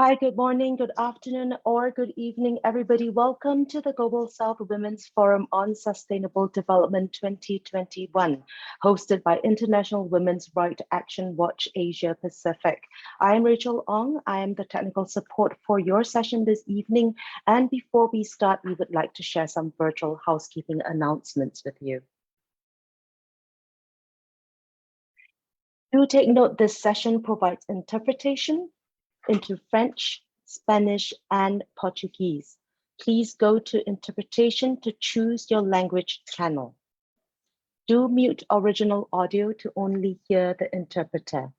Hi, good morning, good afternoon, or good evening, everybody. Welcome to the Global South Women's Forum on Sustainable Development 2021, hosted by International Women's Rights Action Watch Asia Pacific. I am Rachel Ong. I am the technical support for your session this evening. And before we start, we would like to share some virtual housekeeping announcements with you. Do take note this session provides interpretation into French, Spanish, and Portuguese. Please go to interpretation to choose your language channel. Do mute original audio to only hear the interpreter.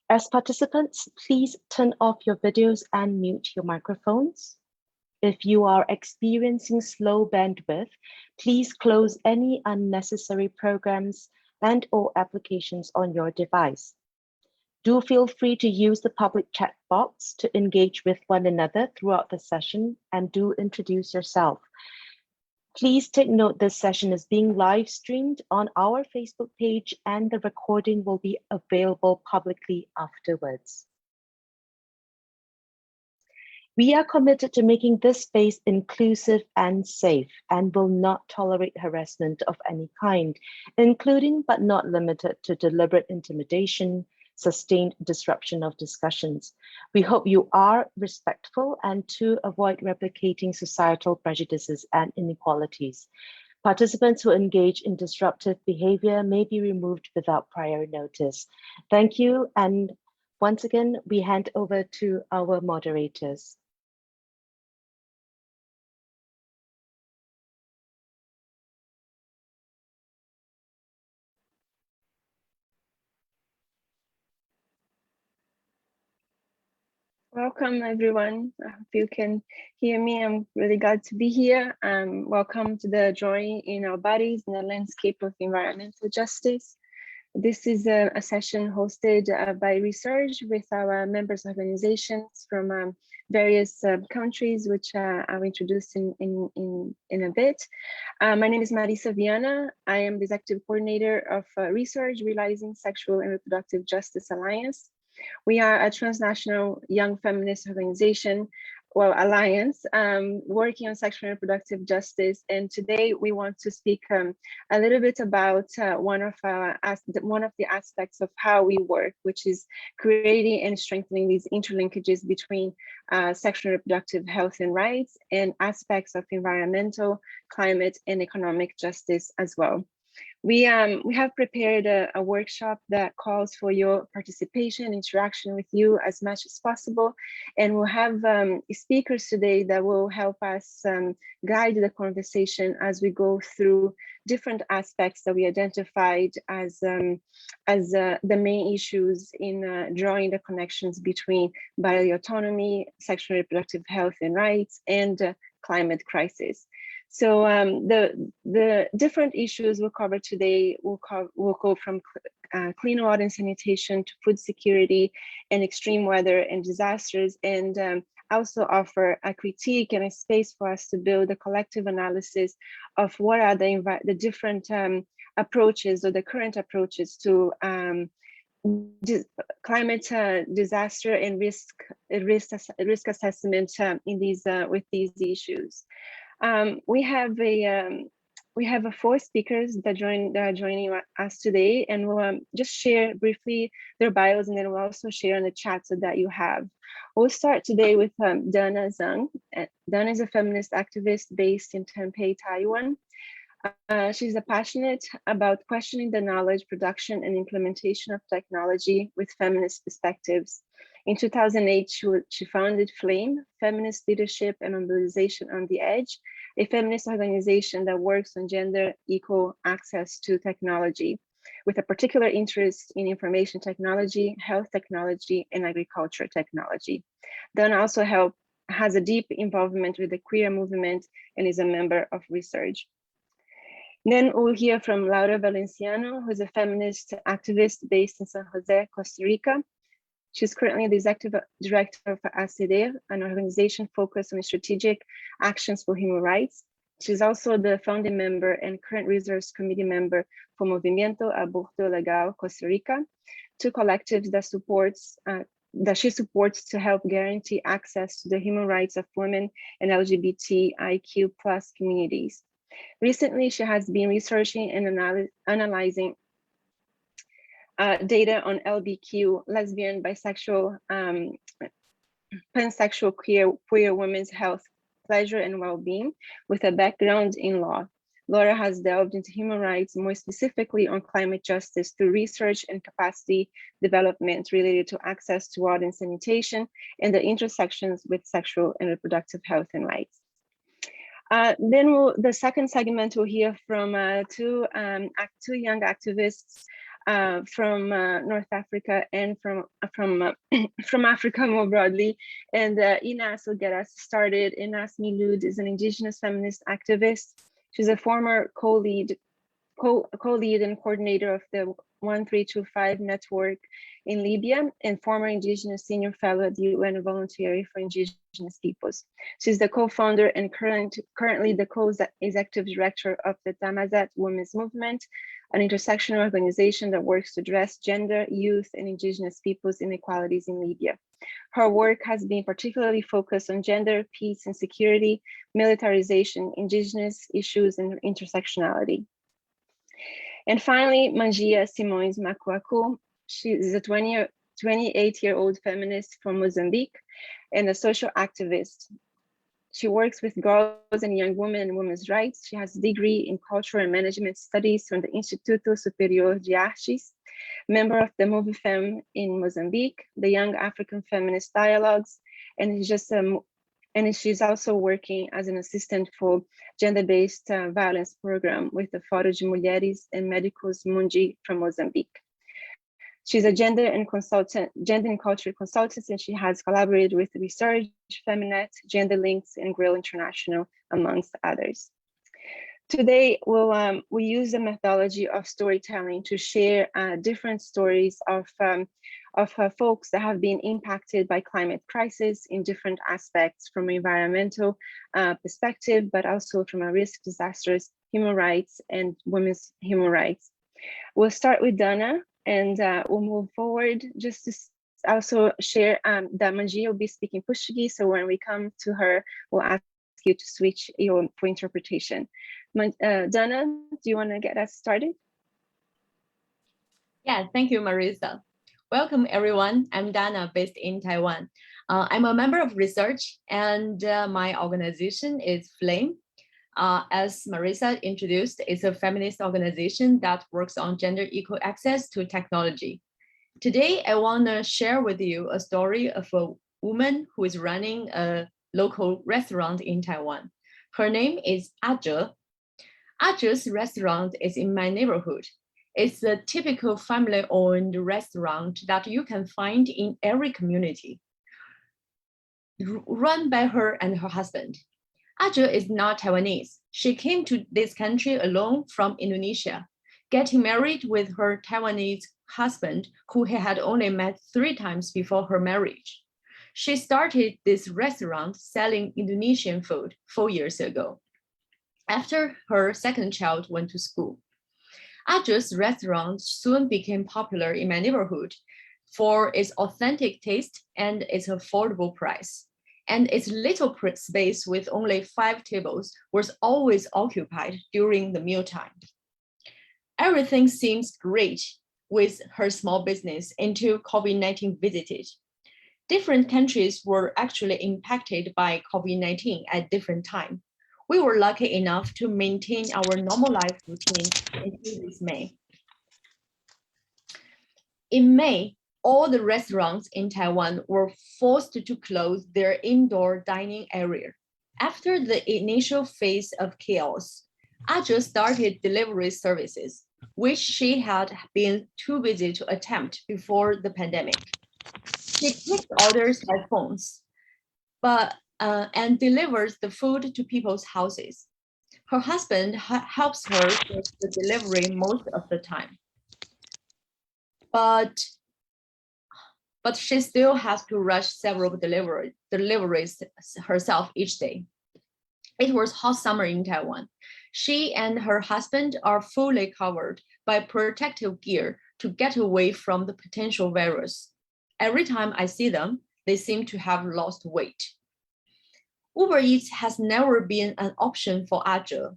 As participants, please turn off your videos and mute your microphones. If you are experiencing slow bandwidth, please close any unnecessary programs and/or applications on your device. Do feel free to use the public chat box to engage with one another throughout the session, and do introduce yourself. Please take note this session is being live streamed on our Facebook page, and the recording will be available publicly afterwards. We are committed to making this space inclusive and safe, and will not tolerate harassment of any kind, including but not limited to deliberate intimidation, sustained disruption of discussions. We hope you are respectful and to avoid replicating societal prejudices and inequalities. Participants who engage in disruptive behavior may be removed without prior notice. Thank you. And once again, we hand over to our moderators. Welcome, everyone. I hope you can hear me. I'm really glad to be here. Welcome to the Drawing in Our Bodies in the Landscape of Environmental Justice. This is a session hosted by RESURJ with our members organizations from various countries, which I'll introduce in a bit. My name is Marisa Viana. I am the executive coordinator of RESURJ, Realizing Sexual and Reproductive Justice Alliance. We are a transnational young feminist organization, well, alliance, working on sexual and reproductive justice. And today we want to speak a little bit about one of the aspects of how we work, which is creating and strengthening these interlinkages between sexual and reproductive health and rights and aspects of environmental, climate, and economic justice as well. We have prepared a workshop that calls for your participation, interaction with you as much as possible. And we'll have speakers today that will help us guide the conversation as we go through different aspects that we identified as the main issues in drawing the connections between bodily autonomy, sexual and reproductive health and rights, and climate crisis. So the different issues we'll cover today will go from clean water and sanitation to food security and extreme weather and disasters, and also offer a critique and a space for us to build a collective analysis of what are the different approaches or the current approaches to climate disaster and risk assessment in these with these issues. We have 4 speakers that are joining us today, and we'll just share briefly their bios, and then we'll also share in the chat so that you have. We'll start today with Dana Zhang. Dana is a feminist activist based in Taipei, Taiwan. She's passionate about questioning the knowledge, production, and implementation of technology with feminist perspectives. In 2008, she founded FLAME, Feminist Leadership and Mobilization on the Edge, a feminist organization that works on gender equal access to technology, with a particular interest in information technology, health technology, and agriculture technology. Dana also has a deep involvement with the queer movement and is a member of RESURJ. Then we'll hear from Laura Valenciano, who is a feminist activist based in San Jose, Costa Rica. She's currently the executive director of ACCEDER, an organization focused on strategic actions for human rights. She's also the founding member and current resource committee member for Movimiento Aborto Legal Costa Rica. two collectives that she supports to help guarantee access to the human rights of women and LGBTIQ+ communities. Recently, she has been researching and analyzing data on LBQ, lesbian, bisexual, pansexual, queer women's health, pleasure, and well-being with a background in law. Laura has delved into human rights, more specifically on climate justice through research and capacity development related to access to water and sanitation and the intersections with sexual and reproductive health and rights. Then the second segment, we'll hear from two young activists from North Africa and from Africa more broadly. And Inas will get us started. Inas Miloud is an indigenous feminist activist. She's a former co-lead and coordinator of the 1325 network in Libya and former indigenous senior fellow at the UN Voluntary for Indigenous Peoples. She's the co-founder and currently the co-executive director of the Tamazight Women's Movement, an intersectional organization that works to address gender, youth, and indigenous peoples inequalities in Libya. Her work has been particularly focused on gender, peace and security, militarization, indigenous issues, and intersectionality. And finally, Mangia Simões Macuacua. She is a 28-year-old feminist from Mozambique and a social activist. She works with girls and young women and women's rights. She has a degree in cultural and management studies from the Instituto Superior de Artes, member of the Movifem in Mozambique, the Young African Feminist Dialogues, and she's also working as an assistant for gender-based violence program with the Fórum de Mulheres e Médicos Mundi from Mozambique. She's a gender and culture consultant, and she has collaborated with RESURJ, Feminist, Gender Links, and Grill International, amongst others. Today, we use the methodology of storytelling to share different stories of folks that have been impacted by climate crisis in different aspects, from an environmental perspective, but also from a risk, disasters, human rights, and women's human rights. We'll start with Dana, and we'll move forward just to also share that Mangia will be speaking Portuguese, so when we come to her, we'll ask you to switch for interpretation. Dana, do you want to get us started? Yeah, thank you, Marisa. Welcome, everyone. I'm Dana, based in Taiwan. I'm a member of RESURJ, and my organization is FLAME. As Marisa introduced, it's a feminist organization that works on gender equal access to technology. Today, I want to share with you a story of a woman who is running a local restaurant in Taiwan. Her name is Zhang. Zhang's restaurant is in my neighborhood. It's a typical family-owned restaurant that you can find in every community, run by her and her husband. Zhang is not Taiwanese. She came to this country alone from Indonesia, getting married with her Taiwanese husband, who he had only met 3 times before her marriage. She started this restaurant selling Indonesian food 4 years ago, after her second child went to school. Zhang's restaurant soon became popular in my neighborhood for its authentic taste and its affordable price. And its little space with only 5 tables was always occupied during the mealtime. Everything seems great with her small business until COVID-19 visited. Different countries were actually impacted by COVID-19 at different times. We were lucky enough to maintain our normal life routine until this May. In May, all the restaurants in Taiwan were forced to close their indoor dining area. After the initial phase of chaos, Zhang started delivery services, which she had been too busy to attempt before the pandemic. She takes orders by phones, and delivers the food to people's houses. Her husband helps her with the delivery most of the time. But she still has to rush several deliveries herself each day. It was hot summer in Taiwan. She and her husband are fully covered by protective gear to get away from the potential virus. Every time I see them, they seem to have lost weight. Uber Eats has never been an option for Azhe.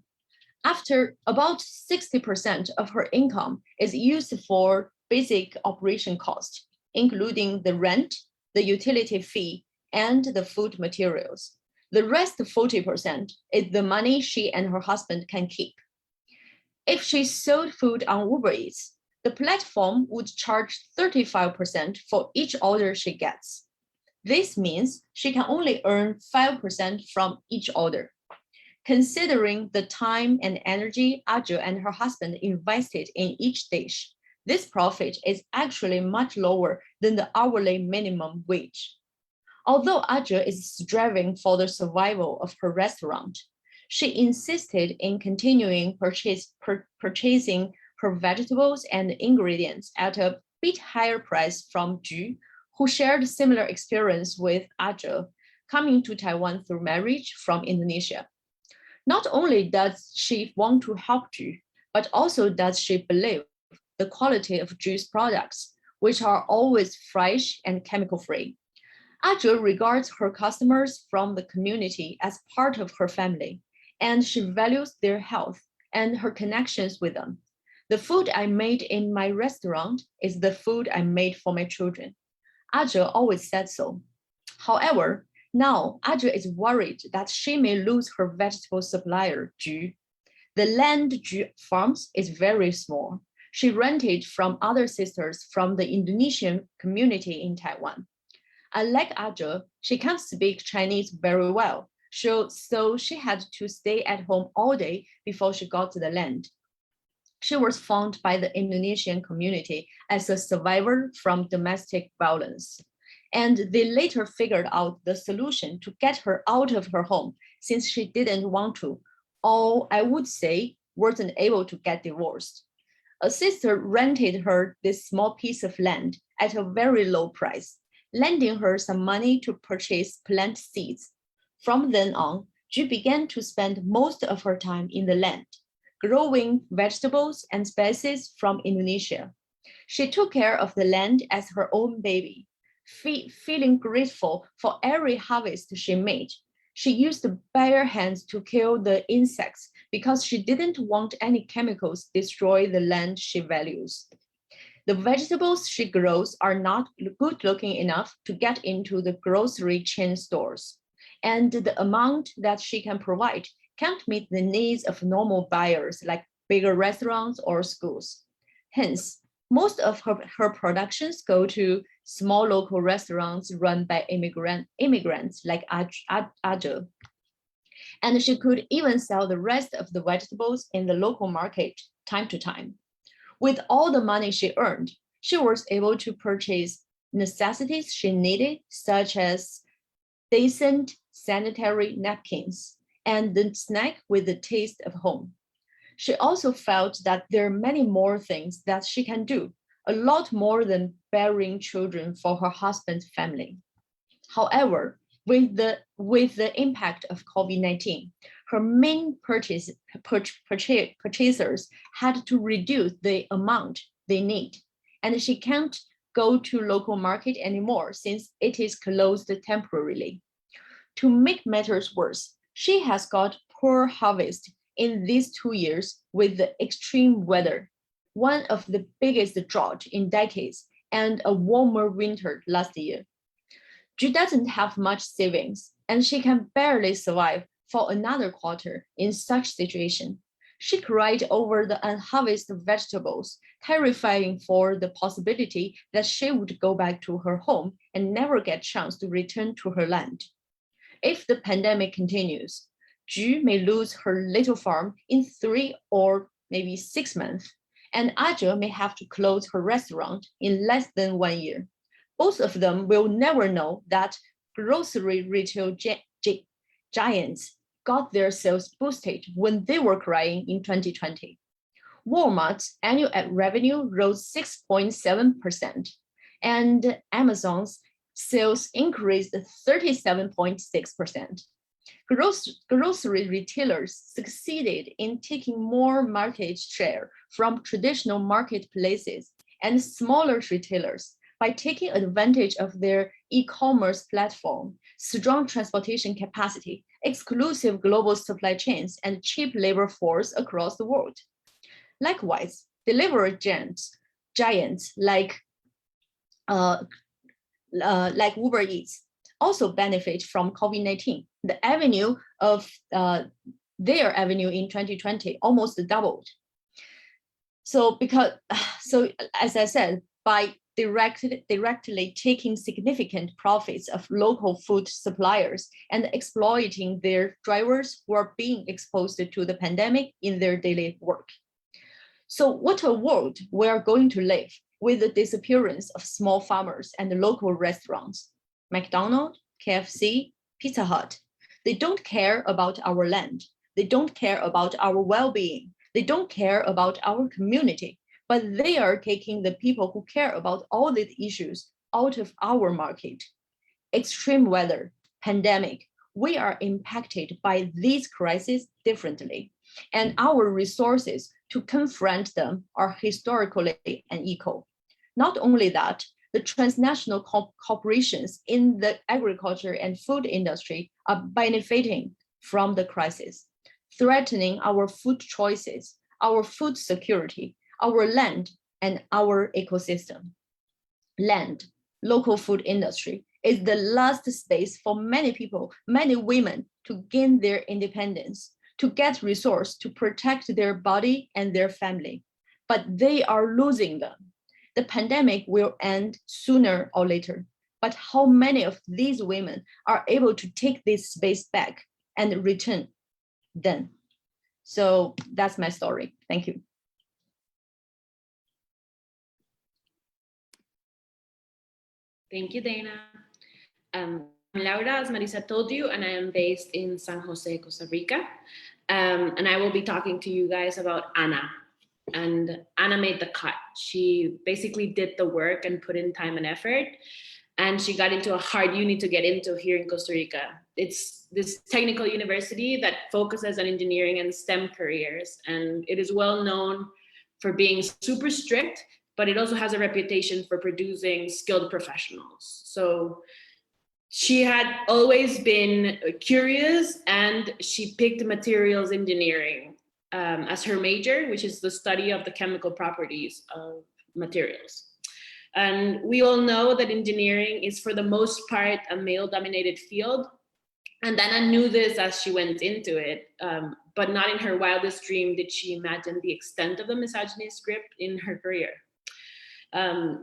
After about 60% of her income is used for basic operation cost, including the rent, the utility fee, and the food materials. The rest 40% is the money she and her husband can keep. If she sold food on Uber Eats, the platform would charge 35% for each order she gets. This means she can only earn 5% from each order. Considering the time and energy Azhe and her husband invested in each dish, this profit is actually much lower than the hourly minimum wage. Although Azhe is striving for the survival of her restaurant, she insisted in continuing purchasing her vegetables and ingredients at a bit higher price from Ju, who shared similar experience with Azhe, coming to Taiwan through marriage from Indonesia. Not only does she want to help Ju, but also does she believe the quality of Ju's products, which are always fresh and chemical-free. Azhe regards her customers from the community as part of her family, and she values their health and her connections with them. The food I made in my restaurant is the food I made for my children. Azhe always said so. However, now Azhe is worried that she may lose her vegetable supplier, Ju. The land Ju farms is very small. She rented from other sisters from the Indonesian community in Taiwan. Unlike Azhe, she can't speak Chinese very well, so she had to stay at home all day before she got to the land. She was found by the Indonesian community as a survivor from domestic violence. And they later figured out the solution to get her out of her home since she didn't want to, or I would say, wasn't able to get divorced. A sister rented her this small piece of land at a very low price, lending her some money to purchase plant seeds. From then on, Ju began to spend most of her time in the land, growing vegetables and spices from Indonesia. She took care of the land as her own baby, feeling grateful for every harvest she made. She used bare hands to kill the insects because she didn't want any chemicals destroy the land she values. The vegetables she grows are not good looking enough to get into the grocery chain stores, and the amount that she can provide can't meet the needs of normal buyers like bigger restaurants or schools. Hence, most of her productions go to small local restaurants run by immigrants like Azhe. And she could even sell the rest of the vegetables in the local market time to time. With all the money she earned, she was able to purchase necessities she needed, such as decent sanitary napkins and the snack with the taste of home. She also felt that there are many more things that she can do, a lot more than bearing children for her husband's family. However, with the impact of COVID-19, her main purchasers had to reduce the amount they need, and she can't go to local market anymore since it is closed temporarily. To make matters worse, she has got poor harvest in these 2 years with the extreme weather, one of the biggest drought in decades, and a warmer winter last year. Ju doesn't have much savings, and she can barely survive for another quarter in such situation. She cried over the unharvested vegetables, terrifying for the possibility that she would go back to her home and never get a chance to return to her land. If the pandemic continues, Ju may lose her little farm in 3 or maybe 6 months, and Azhe may have to close her restaurant in less than 1 year. Both of them will never know that grocery retail giants got their sales boosted when they were crying in 2020. Walmart's annual revenue rose 6.7%, and Amazon's sales increased 37.6%. Grocery retailers succeeded in taking more market share from traditional marketplaces and smaller retailers by taking advantage of their e-commerce platform, strong transportation capacity, exclusive global supply chains, and cheap labor force across the world. Likewise, delivery giants like Uber Eats also benefit from COVID-19. The avenue of their avenue in 2020 almost doubled. So as I said, by directly taking significant profits of local food suppliers and exploiting their drivers who are being exposed to the pandemic in their daily work. So what a world we are going to live with the disappearance of small farmers and local restaurants. McDonald's, KFC, Pizza Hut. They don't care about our land. They don't care about our well-being. They don't care about our community, but they are taking the people who care about all these issues out of our market. Extreme weather, pandemic, we are impacted by these crises differently, and our resources to confront them are historically unequal. Not only that, the transnational corporations in the agriculture and food industry are benefiting from the crisis, threatening our food choices, our food security, our land, and our ecosystem. Land, local food industry, is the last space for many people, many women to gain their independence, to get resource to protect their body and their family. But they are losing them. The pandemic will end sooner or later. But how many of these women are able to take this space back and return then? So that's my story. Thank you. Thank you, Dana. I'm Laura, as Marisa told you, and I am based in San Jose, Costa Rica. And I will be talking to you guys about Ana. And Ana made the cut. She basically did the work and put in time and effort. And she got into a hard uni to get into here in Costa Rica. It's this technical university that focuses on engineering and STEM careers. And it is well known for being super strict, but it also has a reputation for producing skilled professionals. So she had always been curious, and she picked materials engineering as her major, which is the study of the chemical properties of materials. And we all know that engineering is for the most part a male-dominated field. And Dana knew this as she went into it, but not in her wildest dream did she imagine the extent of the misogynist script in her career.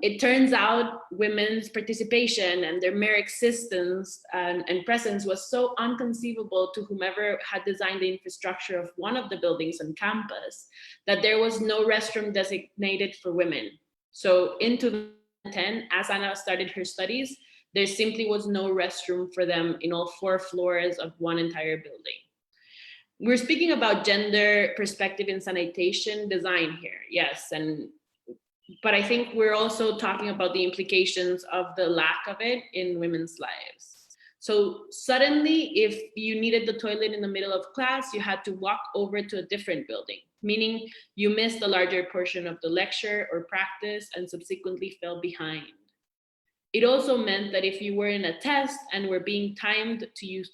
It turns out women's participation and their mere existence and presence was so inconceivable to whomever had designed the infrastructure of one of the buildings on campus that there was no restroom designated for women. So in 2010, as Ana started her studies, there simply was no restroom for them in all 4 floors of one entire building. We're speaking about gender perspective in sanitation design here, yes, but I think we're also talking about the implications of the lack of it in women's lives. So suddenly, if you needed the toilet in the middle of class, you had to walk over to a different building, meaning you missed a larger portion of the lecture or practice and subsequently fell behind. It also meant that if you were in a test and were being timed to use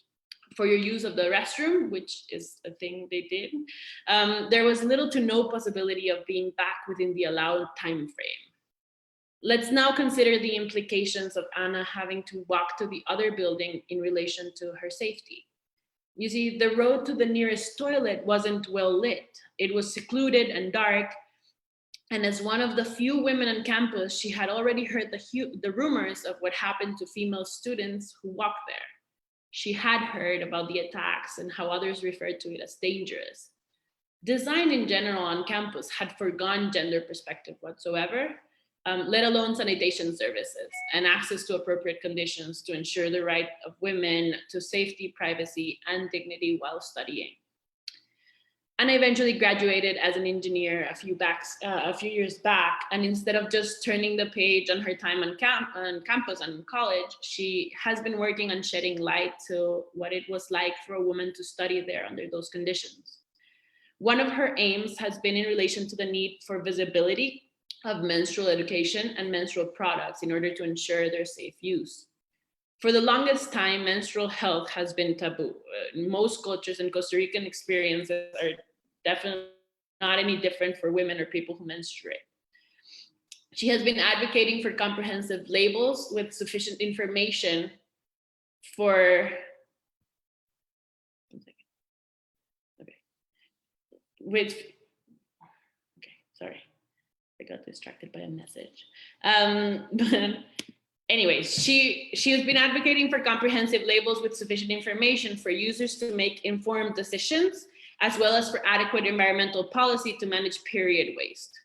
for your use of the restroom, which is a thing they did, there was little to no possibility of being back within the allowed time frame. Let's now consider the implications of Ana having to walk to the other building in relation to her safety. You see, the road to the nearest toilet wasn't well lit. It was secluded and dark. And as one of the few women on campus, she had already heard the rumors of what happened to female students who walked there. She had heard about the attacks and how others referred to it as dangerous. Design in general on campus had forgone gender perspective whatsoever, let alone sanitation services and access to appropriate conditions to ensure the right of women to safety, privacy, and dignity while studying. And I eventually graduated as an engineer a few years back. And instead of just turning the page on her time on campus and college, she has been working on shedding light to what it was like for a woman to study there under those conditions. One of her aims has been in relation to the need for visibility of menstrual education and menstrual products in order to ensure their safe use. For the longest time, menstrual health has been taboo. Most cultures and Costa Rican experiences are definitely not any different for women or people who menstruate. She has been advocating for comprehensive labels with sufficient information for, sorry, I got distracted by a message. But anyways, she has been advocating for comprehensive labels with sufficient information for users to make informed decisions, as well as for adequate environmental policy to manage period waste.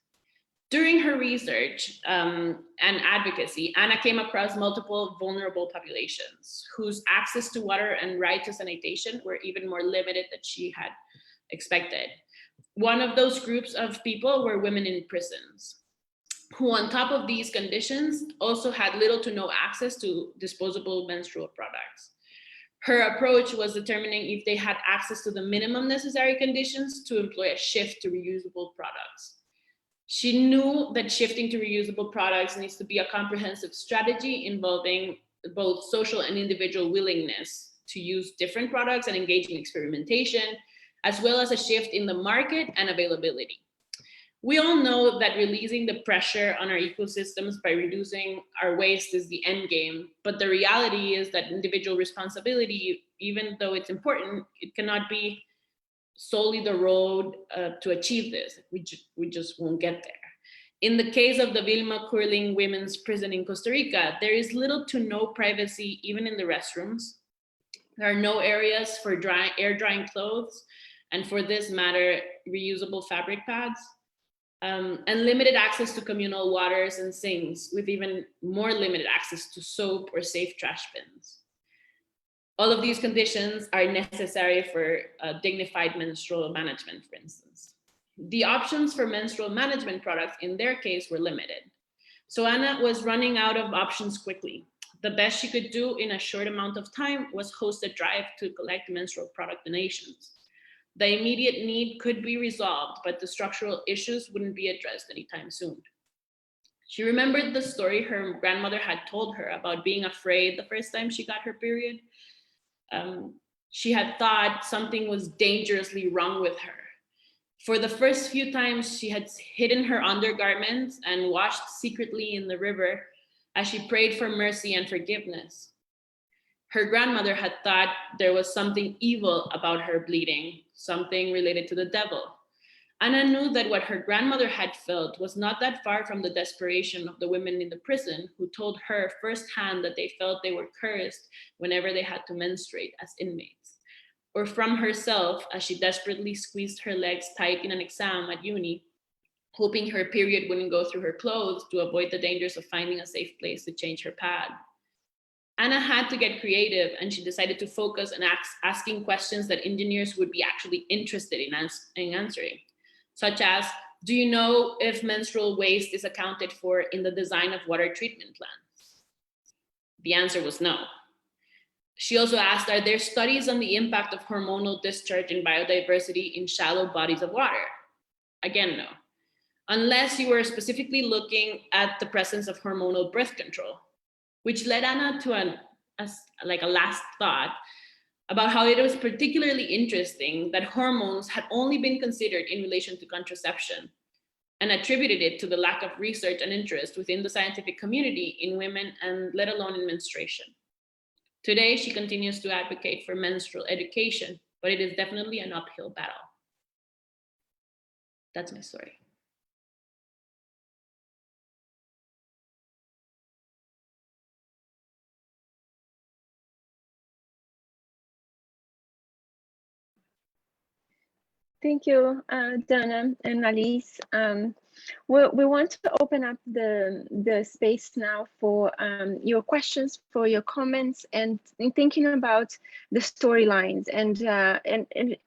During her research and advocacy, Anna came across multiple vulnerable populations whose access to water and right to sanitation were even more limited than she had expected. One of those groups of people were women in prisons, who on top of these conditions also had little to no access to disposable menstrual products. Her approach was determining if they had access to the minimum necessary conditions to employ a shift to reusable products. She knew that shifting to reusable products needs to be a comprehensive strategy involving both social and individual willingness to use different products and engage in experimentation, as well as a shift in the market and availability. We all know that releasing the pressure on our ecosystems by reducing our waste is the end game, but the reality is that individual responsibility, even though it's important, it cannot be solely the road to achieve this. We just won't get there. In the case of the Vilma Curling Women's Prison in Costa Rica, there is little to no privacy even in the restrooms. There are no areas for air drying clothes, and for this matter, reusable fabric pads, and limited access to communal waters and sinks, with even more limited access to soap or safe trash bins. All of these conditions are necessary for dignified menstrual management, for instance. The options for menstrual management products in their case were limited. So Anna was running out of options quickly. The best she could do in a short amount of time was host a drive to collect menstrual product donations. The immediate need could be resolved, but the structural issues wouldn't be addressed anytime soon. She remembered the story her grandmother had told her about being afraid the first time she got her period. She had thought something was dangerously wrong with her. For the first few times, she had hidden her undergarments and washed secretly in the river as she prayed for mercy and forgiveness. Her grandmother had thought there was something evil about her bleeding, something related to the devil. Anna knew that what her grandmother had felt was not that far from the desperation of the women in the prison who told her firsthand that they felt they were cursed whenever they had to menstruate as inmates, or from herself as she desperately squeezed her legs tight in an exam at uni, hoping her period wouldn't go through her clothes to avoid the dangers of finding a safe place to change her pad. Anna had to get creative, and she decided to focus on asking questions that engineers would be actually interested in answering. Such as, do you know if menstrual waste is accounted for in the design of water treatment plants? The answer was no. She also asked, are there studies on the impact of hormonal discharge in biodiversity in shallow bodies of water? Again, no. Unless you were specifically looking at the presence of hormonal birth control, which led Anna to a last thought about how it was particularly interesting that hormones had only been considered in relation to contraception, and attributed it to the lack of research and interest within the scientific community in women, and let alone in menstruation. Today, she continues to advocate for menstrual education, but it is definitely an uphill battle. That's my story. Thank you, Dana and Alice. We want to open up the space now for your questions, for your comments, and in thinking about the storylines, and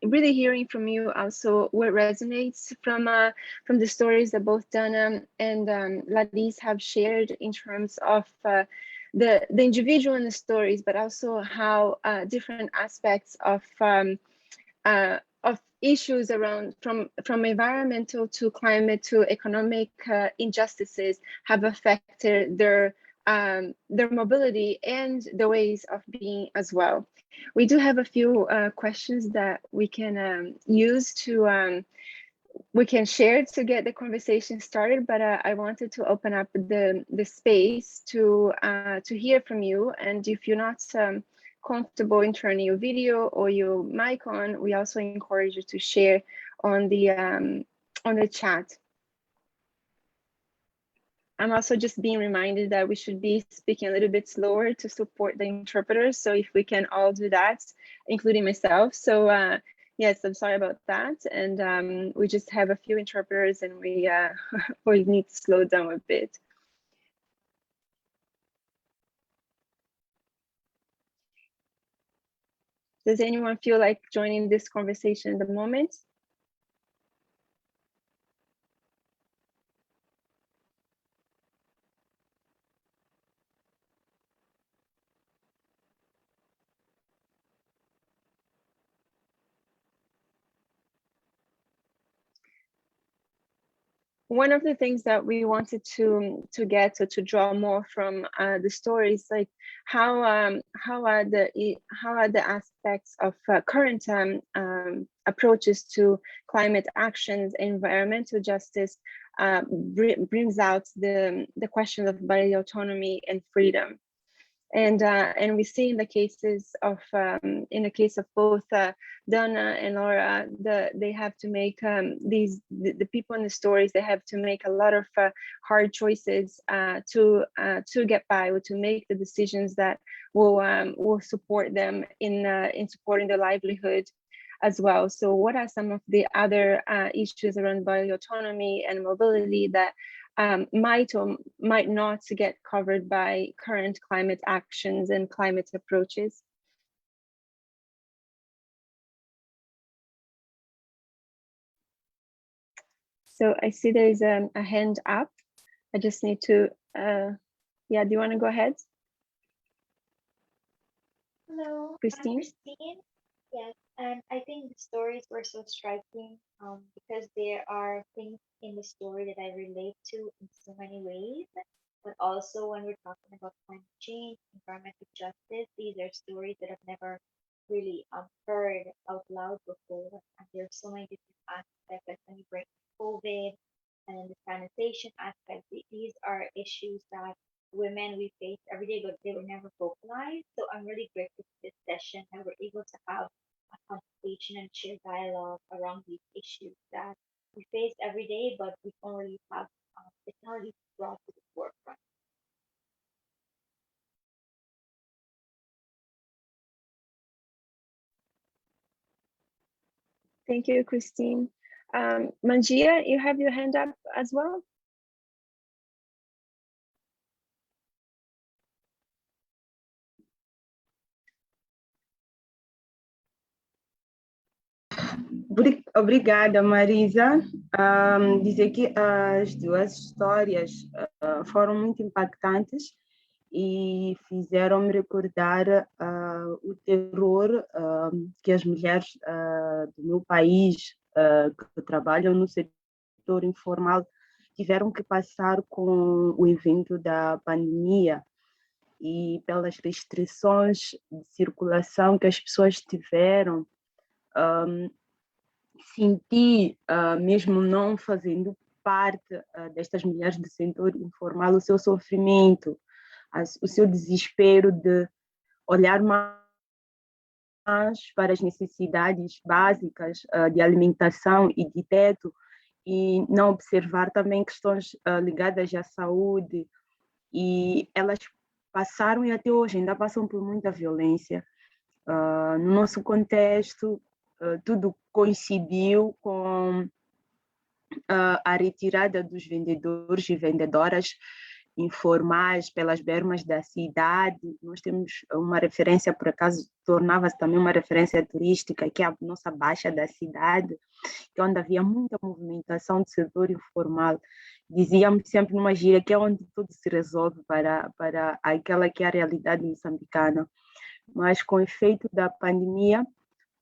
really hearing from you also what resonates from the stories that both Dana and Alice have shared in terms of the individual in the stories, but also how different aspects of issues around from environmental to climate to economic injustices have affected their mobility and the ways of being as well. We do have a few questions that we can use to we can share to get the conversation started, but I wanted to open up the space to hear from you. And if you're not comfortable in turning your video or your mic on, we also encourage you to share on the chat. I'm also just being reminded that we should be speaking a little bit slower to support the interpreters. So if we can all do that, including myself. So yes, I'm sorry about that. And we just have a few interpreters and we we need to slow down a bit. Does anyone feel like joining this conversation at the moment? One of the things that we wanted to get or to draw more from the stories, like how are the aspects of current approaches to climate actions, environmental justice brings out the question of bodily autonomy and freedom. And we see in the cases of in the case of both Donna and Laura, they have to make the people in the stories, they have to make a lot of hard choices to get by, or to make the decisions that will support them in supporting their livelihood as well. So what are some of the other issues around bodily autonomy and mobility that might or might not get covered by current climate actions and climate approaches? So I see there is a hand up. I just need to, yeah, do you want to go ahead? Hello, Christine? I'm Christine. Yes, and I think the stories were so striking because there are things in the story that I relate to in so many ways. But also when we're talking about climate change, environmental justice, these are stories that I've never really heard out loud before. And there's so many different aspects, like when you break COVID and then the sanitation aspect. These are issues that women we face every day, but they were never vocalized. So I'm really grateful for this session that we're able to have a conversation and share dialogue around these issues that we face every day, but we don't really have, it's not really brought to the forefront. Thank you, Christine. Mangia, you have your hand up as well? Obrigada, Marisa. Dizer que as duas histórias foram muito impactantes e fizeram-me recordar o terror que as mulheres do meu país que trabalham no setor informal tiveram que passar com o evento da pandemia e pelas restrições de circulação que as pessoas tiveram. Senti, mesmo não fazendo parte destas mulheres do setor informal, o seu sofrimento, o seu desespero de olhar mais para as necessidades básicas de alimentação e de teto e não observar também questões ligadas à saúde. E elas passaram e até hoje ainda passam por muita violência. No nosso contexto, tudo coincidiu com a retirada dos vendedores e vendedoras informais pelas bermas da cidade. Nós temos uma referência, por acaso, tornava-se também uma referência turística, que é a nossa Baixa da cidade, que é onde havia muita movimentação do setor informal. Dizíamos sempre numa gíria que é onde tudo se resolve para aquela que é a realidade moçambicana. Mas com o efeito da pandemia,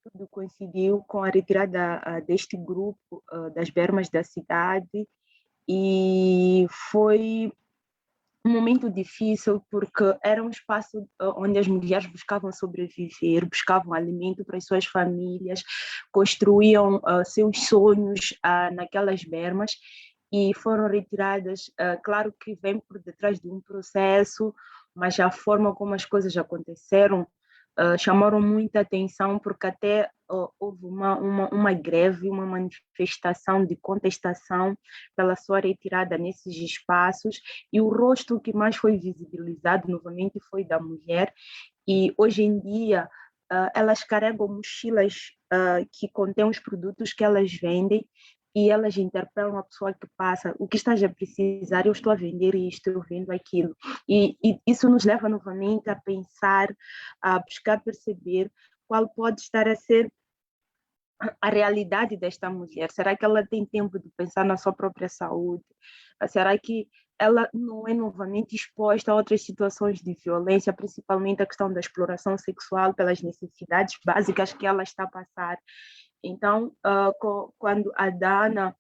tudo coincidiu com a retirada deste grupo das bermas da cidade, e foi um momento difícil porque era um espaço onde as mulheres buscavam sobreviver, buscavam alimento para as suas famílias, construíam seus sonhos naquelas bermas, e foram retiradas. Claro que vem por detrás de um processo, mas a forma como as coisas aconteceram chamaram muita atenção, porque até houve uma greve, uma manifestação de contestação pela sua retirada nesses espaços, e o rosto que mais foi visibilizado novamente foi da mulher. E hoje em dia elas carregam mochilas que contêm os produtos que elas vendem, e elas interpelam a pessoa que passa: o que estás a precisar? Eu estou a vender isto, eu vendo aquilo. E isso nos leva novamente a pensar, a buscar perceber qual pode estar a ser a realidade desta mulher. Será que ela tem tempo de pensar na sua própria saúde? Será que ela não é novamente exposta a outras situações de violência, principalmente a questão da exploração sexual pelas necessidades básicas que ela está a passar? Então, quando a Dana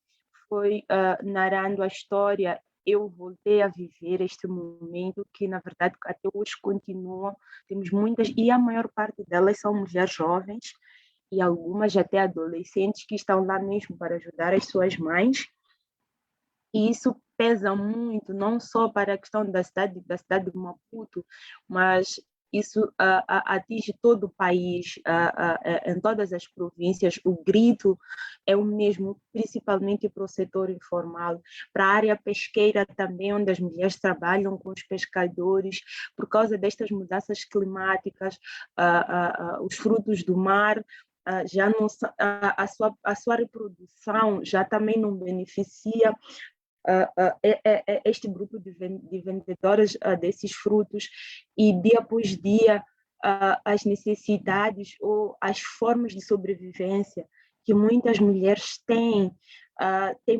foi narrando a história, eu voltei a viver este momento que, na verdade, até hoje continua. Temos muitas, e a maior parte delas são mulheres jovens, e algumas até adolescentes, que estão lá mesmo para ajudar as suas mães. E isso pesa muito, não só para a questão da cidade de Maputo, mas isso atinge todo o país, em todas as províncias. O grito é o mesmo, principalmente para o setor informal, para a área pesqueira também, onde as mulheres trabalham com os pescadores. Por causa destas mudanças climáticas, os frutos do mar já não, a sua reprodução já também não beneficia este grupo de vendedoras desses frutos, e dia após dia as necessidades ou as formas de sobrevivência que muitas mulheres têm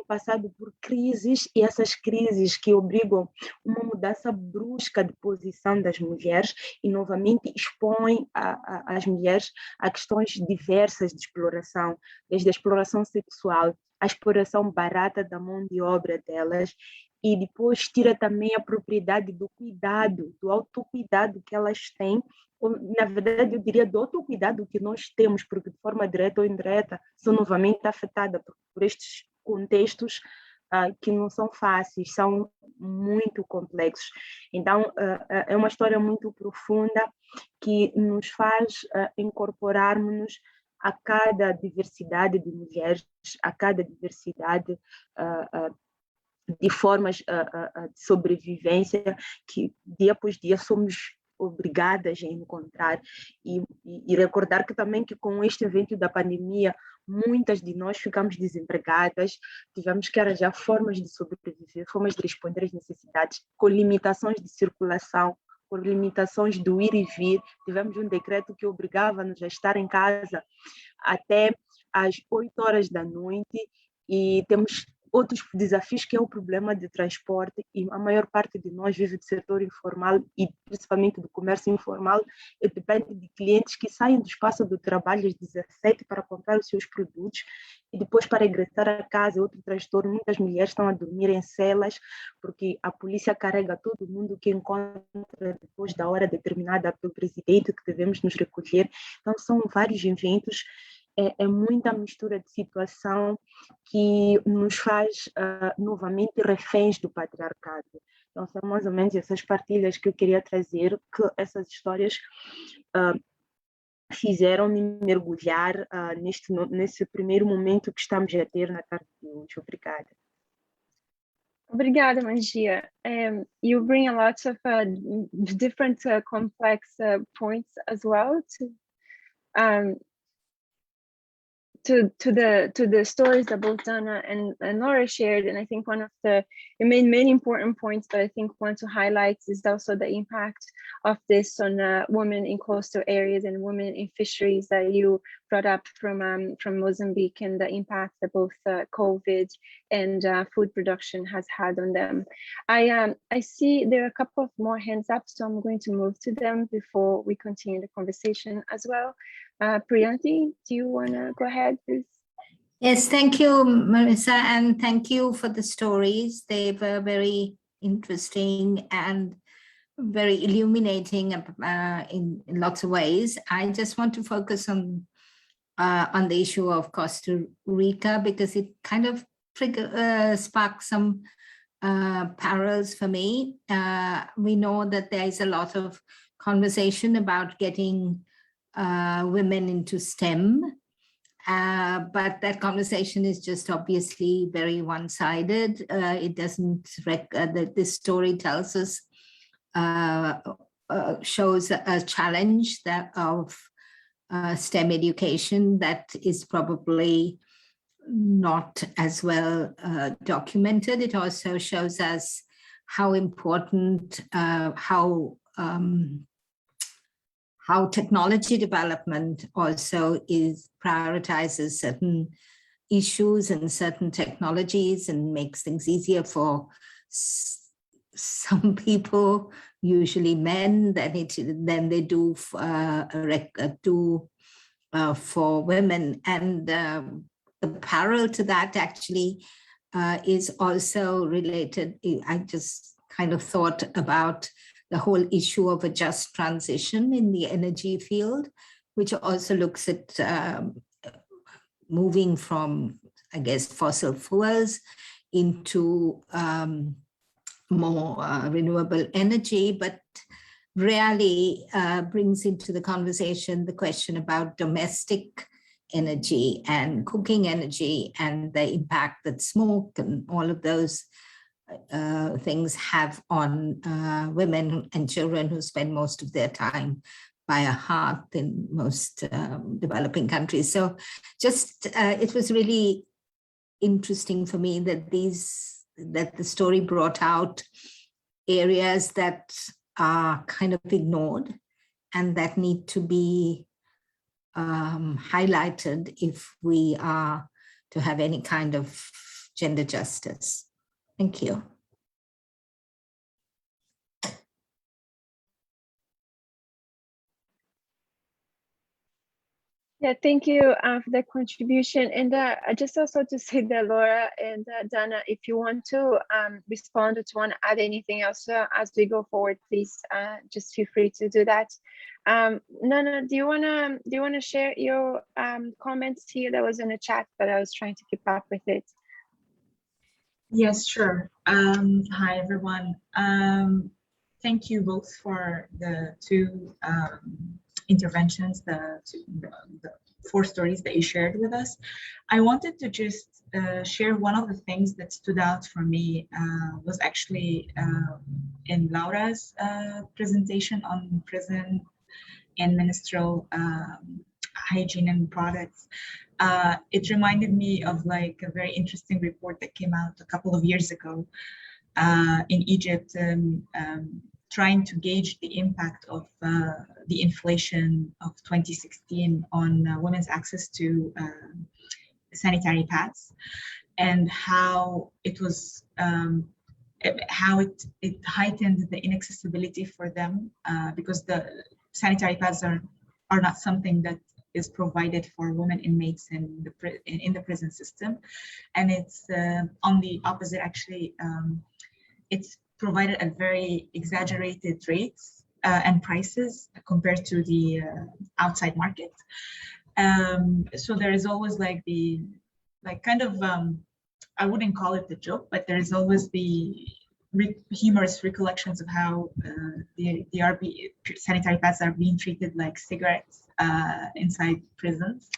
passado por crises, e essas crises que obrigam uma mudança brusca de posição das mulheres, e novamente expõem as mulheres a questões diversas de exploração, desde a exploração sexual, a exploração barata da mão de obra delas, e depois tira também a propriedade do cuidado, do autocuidado que elas têm. Na verdade, eu diria do autocuidado que nós temos, porque de forma direta ou indireta são novamente afetadas por estes contextos que não são fáceis, são muito complexos. Então, é uma história muito profunda que nos faz incorporarmos a cada diversidade de mulheres, a cada diversidade de formas de sobrevivência que dia após dia somos obrigadas a encontrar, e recordar que também que com este evento da pandemia muitas de nós ficamos desempregadas, tivemos que arranjar formas de sobreviver, formas de responder às necessidades, com limitações de circulação, por limitações do ir e vir. Tivemos um decreto que obrigava-nos a estar em casa até às 8 horas da noite, e temos outros desafios, que é o problema de transporte, e a maior parte de nós vive do setor informal, e principalmente do comércio informal, e depende de clientes que saem do espaço do trabalho às 17 para comprar os seus produtos, e depois para regressar a casa. Outro transtorno: muitas mulheres estão a dormir em celas, porque a polícia carrega todo mundo que encontra depois da hora determinada pelo presidente, que devemos nos recolher. Então são vários eventos, é muita mistura de situação que nos faz novamente reféns do patriarcado. Então são mais ou menos essas partilhas que eu queria trazer, que essas histórias fizeram-me mergulhar nesse primeiro momento que estamos a ter na tarde de hoje. Obrigada. Obrigada, Mangia. You bring a lot of different complex points as well to the stories that both Dana and Laura shared. And I think one of you made many important points, but I think one to highlight is also the impact of this on women in coastal areas and women in fisheries that you brought up from Mozambique, and the impact that both COVID and food production has had on them. I see there are a couple of more hands up, so I'm going to move to them before we continue the conversation as well. Priyanti, do you want to go ahead, please? Yes, thank you, Marisa, and thank you for the stories. They were very interesting and very illuminating in lots of ways. I just want to focus on the issue of Costa Rica because it kind of sparked some parallels for me. We know that there is a lot of conversation about getting women into STEM, but that conversation is just obviously very one-sided. It doesn't, this story tells us, shows a challenge that of STEM education that is probably not as well documented. It also shows us how important, how technology development also prioritizes certain issues and certain technologies and makes things easier for some people, usually men, than they do for women. And the parallel to that actually is also related. I just kind of thought about the whole issue of a just transition in the energy field, which also looks at moving from, I guess, fossil fuels into more renewable energy, but really brings into the conversation the question about domestic energy and cooking energy and the impact that smoke and all of those things have on women and children who spend most of their time by a hearth in most developing countries. So just it was really interesting for me that the story brought out areas that are kind of ignored and that need to be highlighted if we are to have any kind of gender justice. Thank you. Yeah, thank you for the contribution. And just also to say that Laura and Dana, if you want to respond or to want to add anything else as we go forward, please just feel free to do that. Nana, do you wanna share your comments here? That was in the chat, but I was trying to keep up with it. Yes, sure. Hi, everyone. Thank you both for the two interventions, the 4 stories that you shared with us. I wanted to just share one of the things that stood out for me was actually in Laura's presentation on prison and menstrual hygiene and products. It reminded me of like a very interesting report that came out a couple of years ago in Egypt, trying to gauge the impact of the inflation of 2016 on women's access to sanitary pads, and how it was how it heightened the inaccessibility for them because the sanitary pads are not something that is provided for women inmates in the prison system, and it's on the opposite. Actually, it's provided at very exaggerated rates and prices compared to the outside market. So there is always like the kind of I wouldn't call it the joke, but there is always the humorous recollections of how the sanitary pads are being treated like cigarettes inside prisons.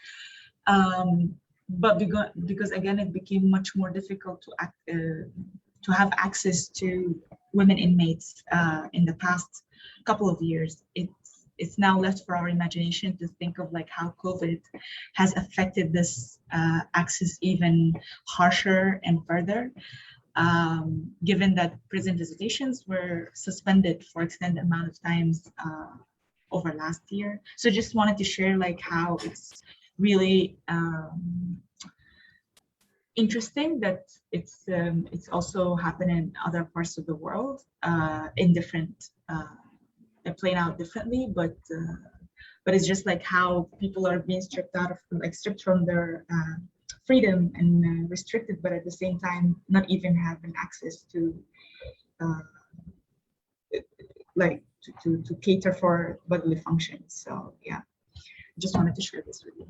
But because again, it became much more difficult to have access to women inmates in the past couple of years. It's now left for our imagination to think of like how COVID has affected this access even harsher and further, given that prison visitations were suspended for extended amount of times over last year. So just wanted to share like how it's really interesting that it's also happening in other parts of the world in different they're playing out differently, but but it's just like how people are being stripped from their freedom and restricted, but at the same time not even having access to to cater for bodily functions. So yeah, just wanted to share this with you.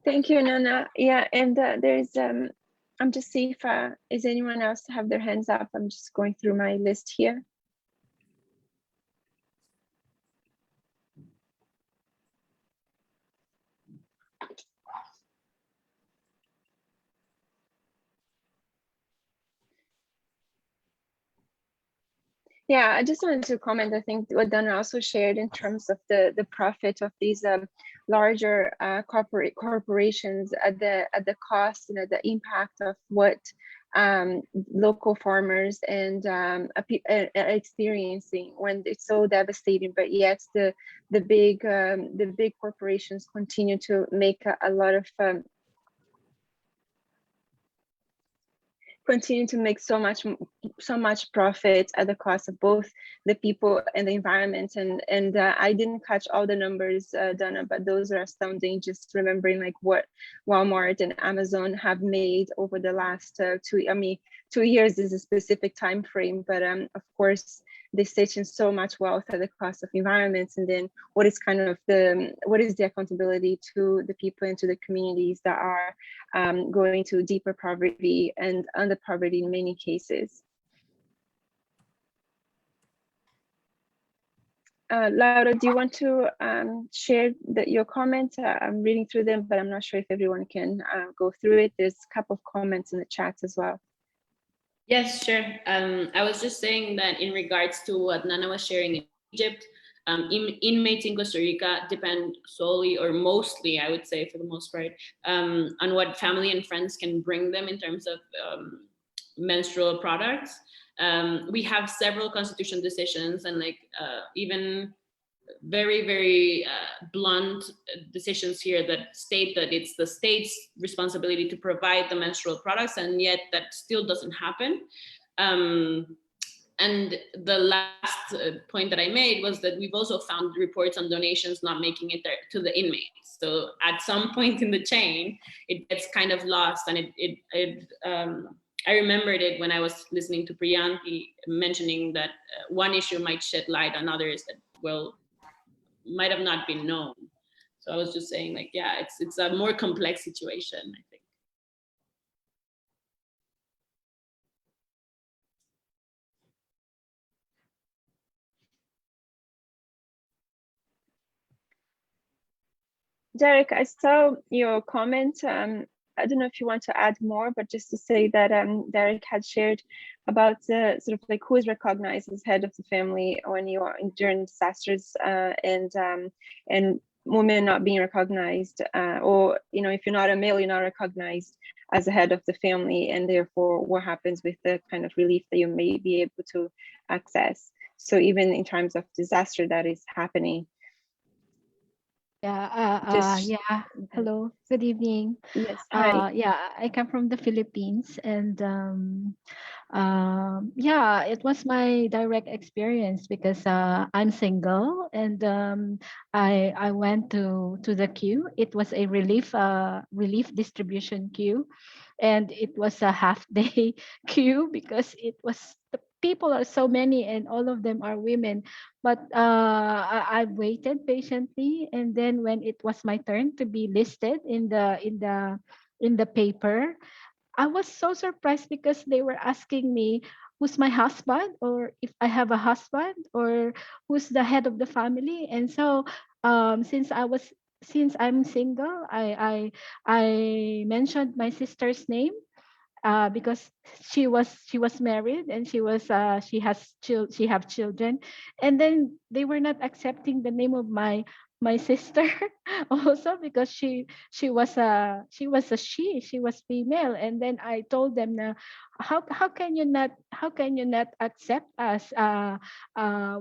Thank you, Nana. Yeah, and there's I'm just see if is anyone else have their hands up. I'm just going through my list here. Yeah, I just wanted to comment. I think what Dana also shared in terms of the profit of these larger corporations at the cost, you know, the impact of what local farmers and are experiencing when it's so devastating. But yet the big corporations continue to make a lot of continue to make so much profit at the cost of both the people and the environment. And I didn't catch all the numbers, Donna, but those are astounding. Just remembering like what Walmart and Amazon have made over the last 2 years is a specific time frame, but of course they sit in so much wealth at the cost of environments. And then what is the accountability to the people and to the communities that are going to deeper poverty and under poverty in many cases. Laura, do you want to share your comments? I'm reading through them, but I'm not sure if everyone can go through it. There's a couple of comments in the chat as well. Yes, sure. I was just saying that in regards to what Nana was sharing in Egypt, inmates in Costa Rica depend solely or mostly, I would say for the most part, on what family and friends can bring them in terms of menstrual products. We have several constitutional decisions and like even very, very blunt decisions here that state that it's the state's responsibility to provide the menstrual products, and yet that still doesn't happen. And the last point that I made was that we've also found reports on donations not making it there to the inmates. So at some point in the chain, it gets kind of lost. And I remembered it when I was listening to Priyanti mentioning that one issue might shed light on others that, well, might have not been known. So I was just saying like, yeah, it's a more complex situation, I think. Derek, I saw your comment. I don't know if you want to add more, but just to say that Derek had shared about sort of like who is recognized as head of the family when you are during disasters and women not being recognized, or if you're not a male, you're not recognized as the head of the family, and therefore what happens with the kind of relief that you may be able to access. So even in terms of disaster that is happening. Yeah, hello, good evening. Yes, hi. Yeah, I come from the Philippines, and yeah, it was my direct experience because I'm single, and I went to the queue. It was a relief distribution queue, and it was a half day queue because it was the people are so many and all of them are women. But I waited patiently, and then when it was my turn to be listed in the paper, I was so surprised because they were asking me who's my husband, or if I have a husband, or who's the head of the family. And so since I'm single, I mentioned my sister's name because she was married, and she have children, and then they were not accepting the name of my my sister also, because she was female. And then I told them, na, how can you not accept us?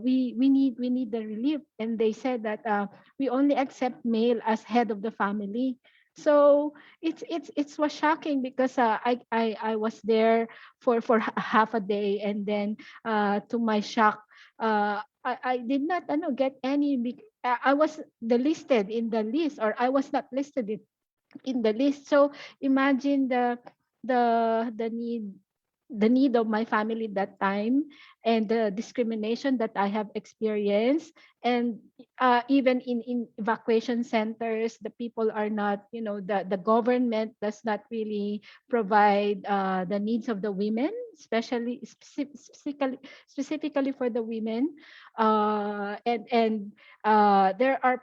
We need the relief. And they said that we only accept male as head of the family. So it was shocking, because I was there for half a day. And then to my shock, I did not get any. I was delisted in the list, or I was not listed in the list. So imagine the need of my family that time, and the discrimination that I have experienced. And even in evacuation centers, the people are not, the government does not really provide the needs of the women, especially specifically for the women. And there are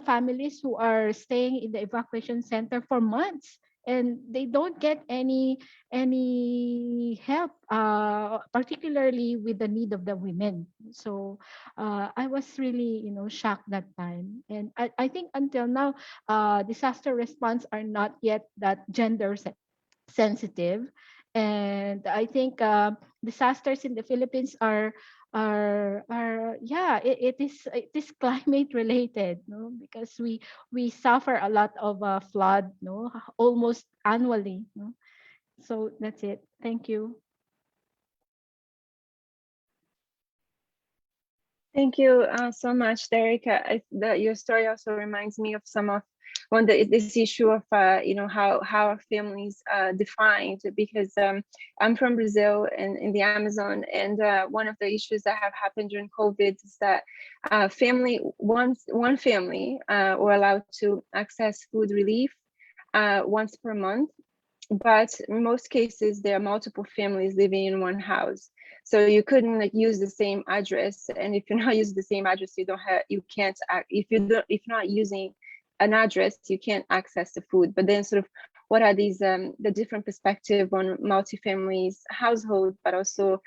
families who are staying in the evacuation center for months, and they don't get any help, particularly with the need of the women. So I was really, shocked that time. And I think until now, disaster response are not yet that gender sensitive. And I think disasters in the Philippines are yeah, it is climate related, no? Because we suffer a lot of flood, no, almost annually, no? So that's it. Thank you. Thank you so much, Derek. Your story also reminds me of some of this issue of how our families defined, because I'm from Brazil and in the Amazon, and one of the issues that have happened during COVID is that one family were allowed to access food relief once per month, but in most cases there are multiple families living in one house. So you couldn't use the same address, and if you're not using the same address, if you're not using an address, you can't access the food. But then sort of what are these the different perspective on multi-families household, but also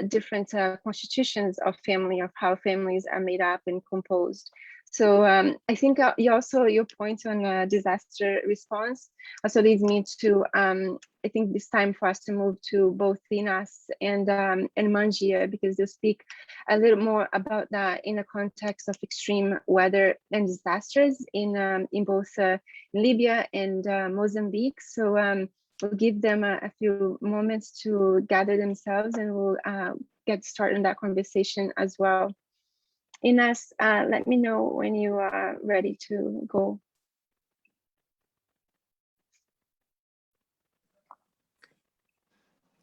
different constitutions of family, of how families are made up and composed. So I think your point on disaster response also leads me to I think it's time for us to move to both Linas and Mangia, because they'll speak a little more about that in the context of extreme weather and disasters in both Libya and Mozambique. So we'll give them a few moments to gather themselves, and we'll get started on that conversation as well. Ines, let me know when you are ready to go.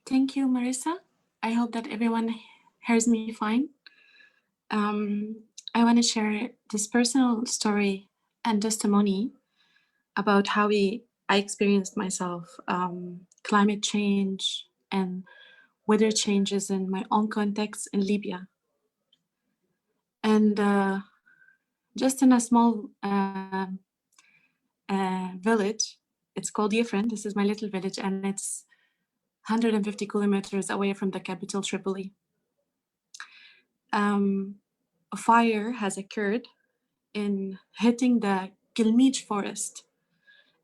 Thank you, Marisa. I hope that everyone hears me fine. I want to share this personal story and testimony about how I experienced myself, climate change and weather changes in my own context in Libya. And just in a small village, it's called Yefren. This is my little village, and it's 150 kilometers away from the capital, Tripoli. A fire has occurred in hitting the Kilmij forest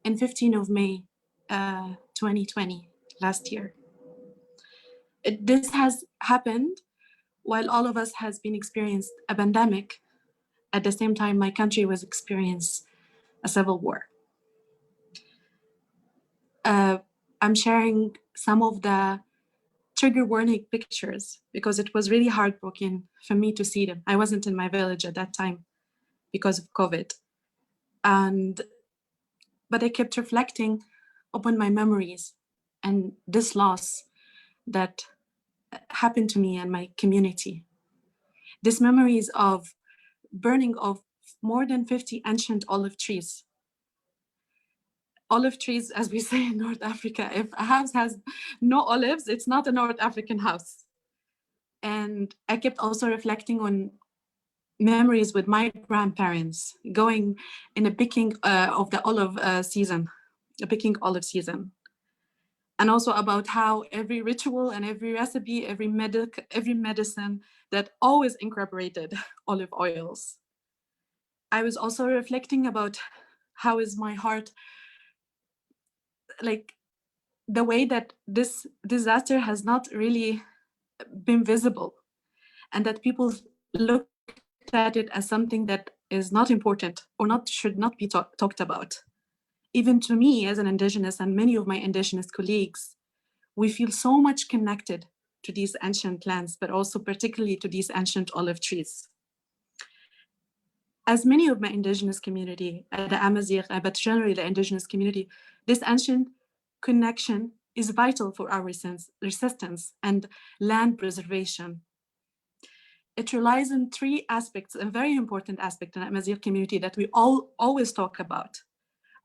in 15th of May, 2020, last year. This has happened while all of us has been experienced a pandemic. At the same time, my country was experiencing a civil war. I'm sharing some of the trigger warning pictures because it was really heartbreaking for me to see them. I wasn't in my village at that time because of COVID. But I kept reflecting upon my memories and this loss that happened to me and my community. These memories of burning of more than 50 ancient olive trees. Olive trees, as we say in North Africa, if a house has no olives, it's not a North African house. And I kept also reflecting on memories with my grandparents going in a picking of the olive season, a picking olive season. And also about how every ritual and every recipe, every medicine that always incorporated olive oils. I was also reflecting about how is my heart, like the way that this disaster has not really been visible, and that people look at it as something that is not important or should not be talked about. Even to me as an indigenous and many of my indigenous colleagues, we feel so much connected to these ancient lands, but also particularly to these ancient olive trees. As many of my indigenous community, the Tamazight, but generally the indigenous community, this ancient connection is vital for our resistance and land preservation. It relies on three aspects, a very important aspect in the Tamazight community that we always talk about.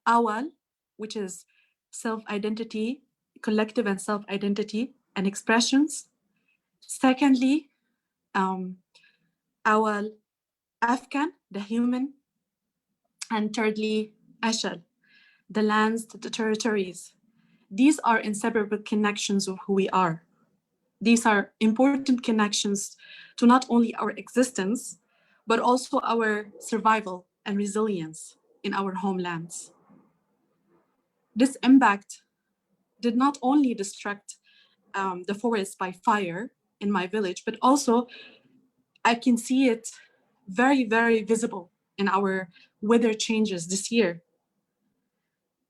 Awal, which is self-identity, collective and self-identity and expressions. Secondly, Awal Afghan, the human. And thirdly, Ashal, the lands, the territories. These are inseparable connections of who we are. These are important connections to not only our existence, but also our survival and resilience in our homelands. This impact did not only destruct the forest by fire in my village, but also I can see it very, very visible in our weather changes this year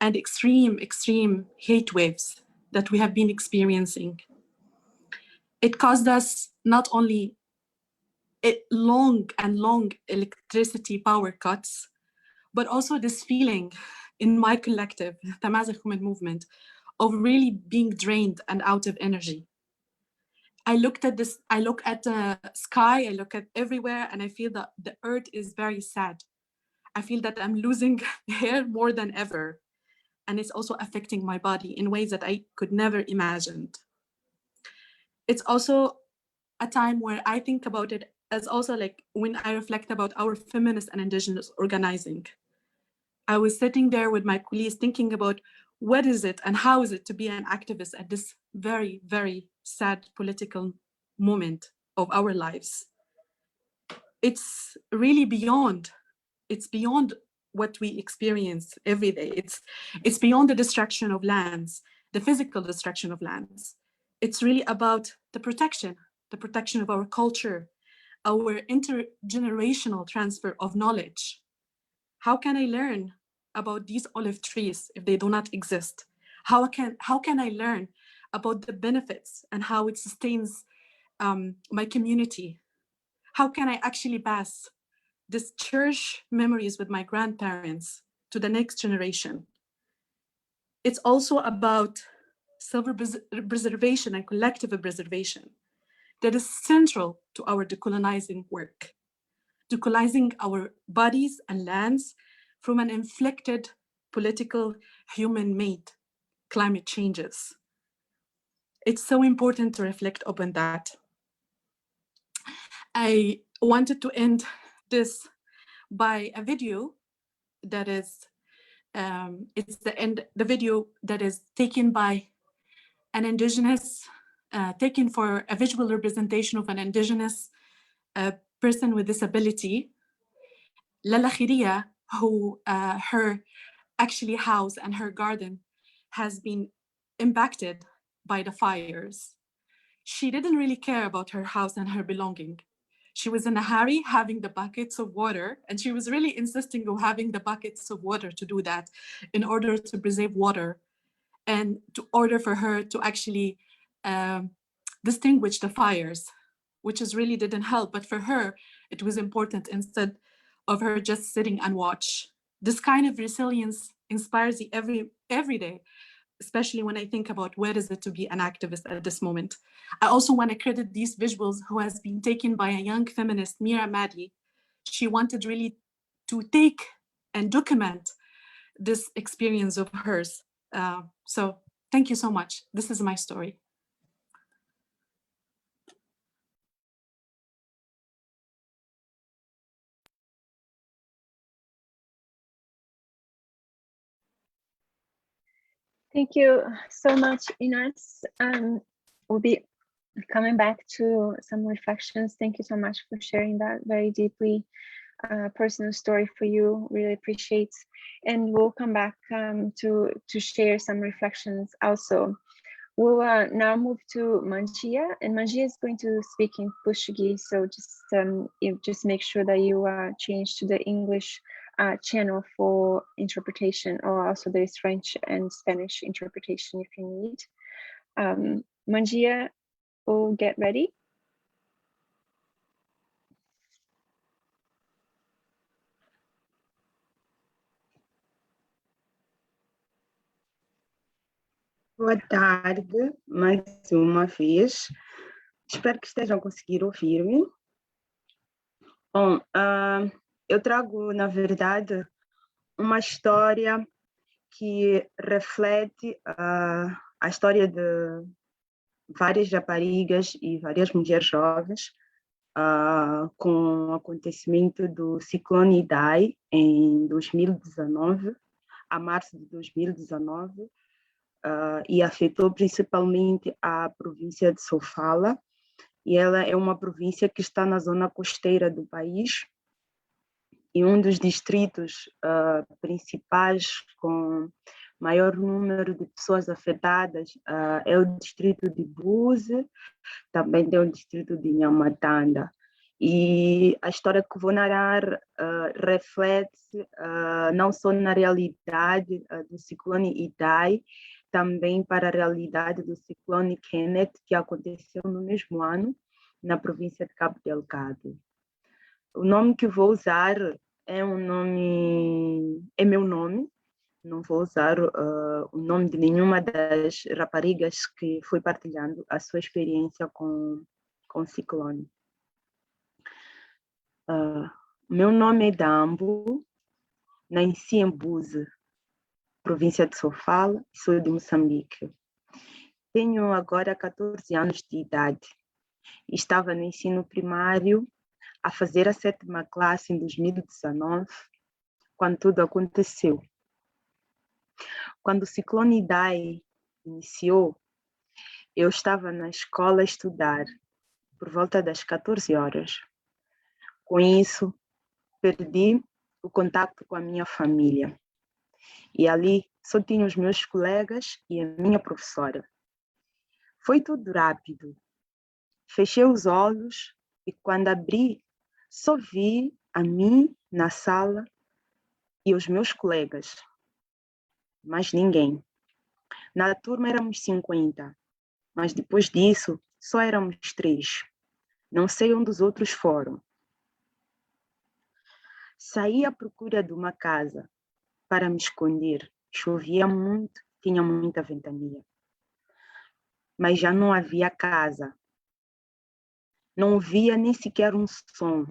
and extreme heat waves that we have been experiencing. It caused us not only long electricity power cuts, but also this feeling in my collective, Tamazight Human Movement, of really being drained and out of energy. I look at the sky, I look at everywhere, and I feel that the earth is very sad. I feel that I'm losing hair more than ever. And it's also affecting my body in ways that I could never imagine. It's also a time where I think about it as also like when I reflect about our feminist and indigenous organizing. I was sitting there with my colleagues thinking about what is it and how is it to be an activist at this very, very sad political moment of our lives. It's really beyond what we experience every day. It's beyond the destruction of lands, the physical destruction of lands. It's really about the protection of our culture, our intergenerational transfer of knowledge. How can I learn about these olive trees if they do not exist? How can I learn about the benefits and how it sustains my community? How can I actually pass this cherish memories with my grandparents to the next generation? It's also about self-preservation and collective preservation that is central to our decolonizing work, decolonizing our bodies and lands from an inflicted political human-made climate changes. It's so important to reflect upon that. I wanted to end this by a video that is, it's the video that is taken by an indigenous, taken for a visual representation of an indigenous person with disability, Lala Khiria, who her actually house and her garden has been impacted by the fires. She didn't really care about her house and her belonging. She was in a hurry having the buckets of water, and she was really insisting on having the buckets of water to do that in order to preserve water and to order for her to actually distinguish the fires, which is really didn't help. But for her, it was important instead of her just sitting and watch. This kind of resilience inspires me every day, especially when I think about where is it to be an activist at this moment. I also want to credit these visuals who has been taken by a young feminist, Mira Madi. She wanted really to take and document this experience of hers. So thank you so much. This is my story. Thank you so much, Ines. We'll be coming back to some reflections. Thank you so much for sharing that very deeply. personal story for you. Really appreciate, and we'll come back to share some reflections also. We'll now move to Mangia, and Mangia is going to speak in Portuguese. So just make sure that you change to the English channel for interpretation, or also there is French and Spanish interpretation if you need. Mangia, we'll get ready. Boa tarde, mais uma vez. Espero que estejam a conseguir ouvir-me. Bom, eu trago, na verdade, uma história que reflete a história de várias raparigas e várias mulheres jovens com o acontecimento do ciclone Idai em 2019, a março de 2019, e afetou principalmente a província de Sofala, e ela é uma província que está na zona costeira do país, e um dos distritos principais com maior número de pessoas afetadas é o distrito de Buze, também tem o distrito de Nhamatanda. E a história que vou narrar reflete não só na realidade do ciclone Idai, também para a realidade do ciclone Kenneth, que aconteceu no mesmo ano, na província de Cabo Delgado. O nome que vou usar é meu nome, não vou usar o nome de nenhuma das raparigas que foi partilhando a sua experiência com o ciclone. Meu nome é Dambo, nasci em Buze, província de Sofala, sou de Moçambique. Tenho agora 14 anos de idade. Estava no ensino primário a fazer a 7ª classe em 2019, quando tudo aconteceu. Quando o ciclone Idai iniciou, eu estava na escola a estudar, por volta das 14 horas. Com isso, perdi o contato com a minha família. E ali só tinha os meus colegas e a minha professora. Foi tudo rápido. Fechei os olhos e quando abri, só vi a mim na sala e os meus colegas. Mais ninguém. Na turma éramos 50, mas depois disso só éramos 3. Não sei onde os outros foram. Saí à procura de uma casa para me esconder. Chovia muito, tinha muita ventania. Mas já não havia casa. Não ouvia nem sequer um som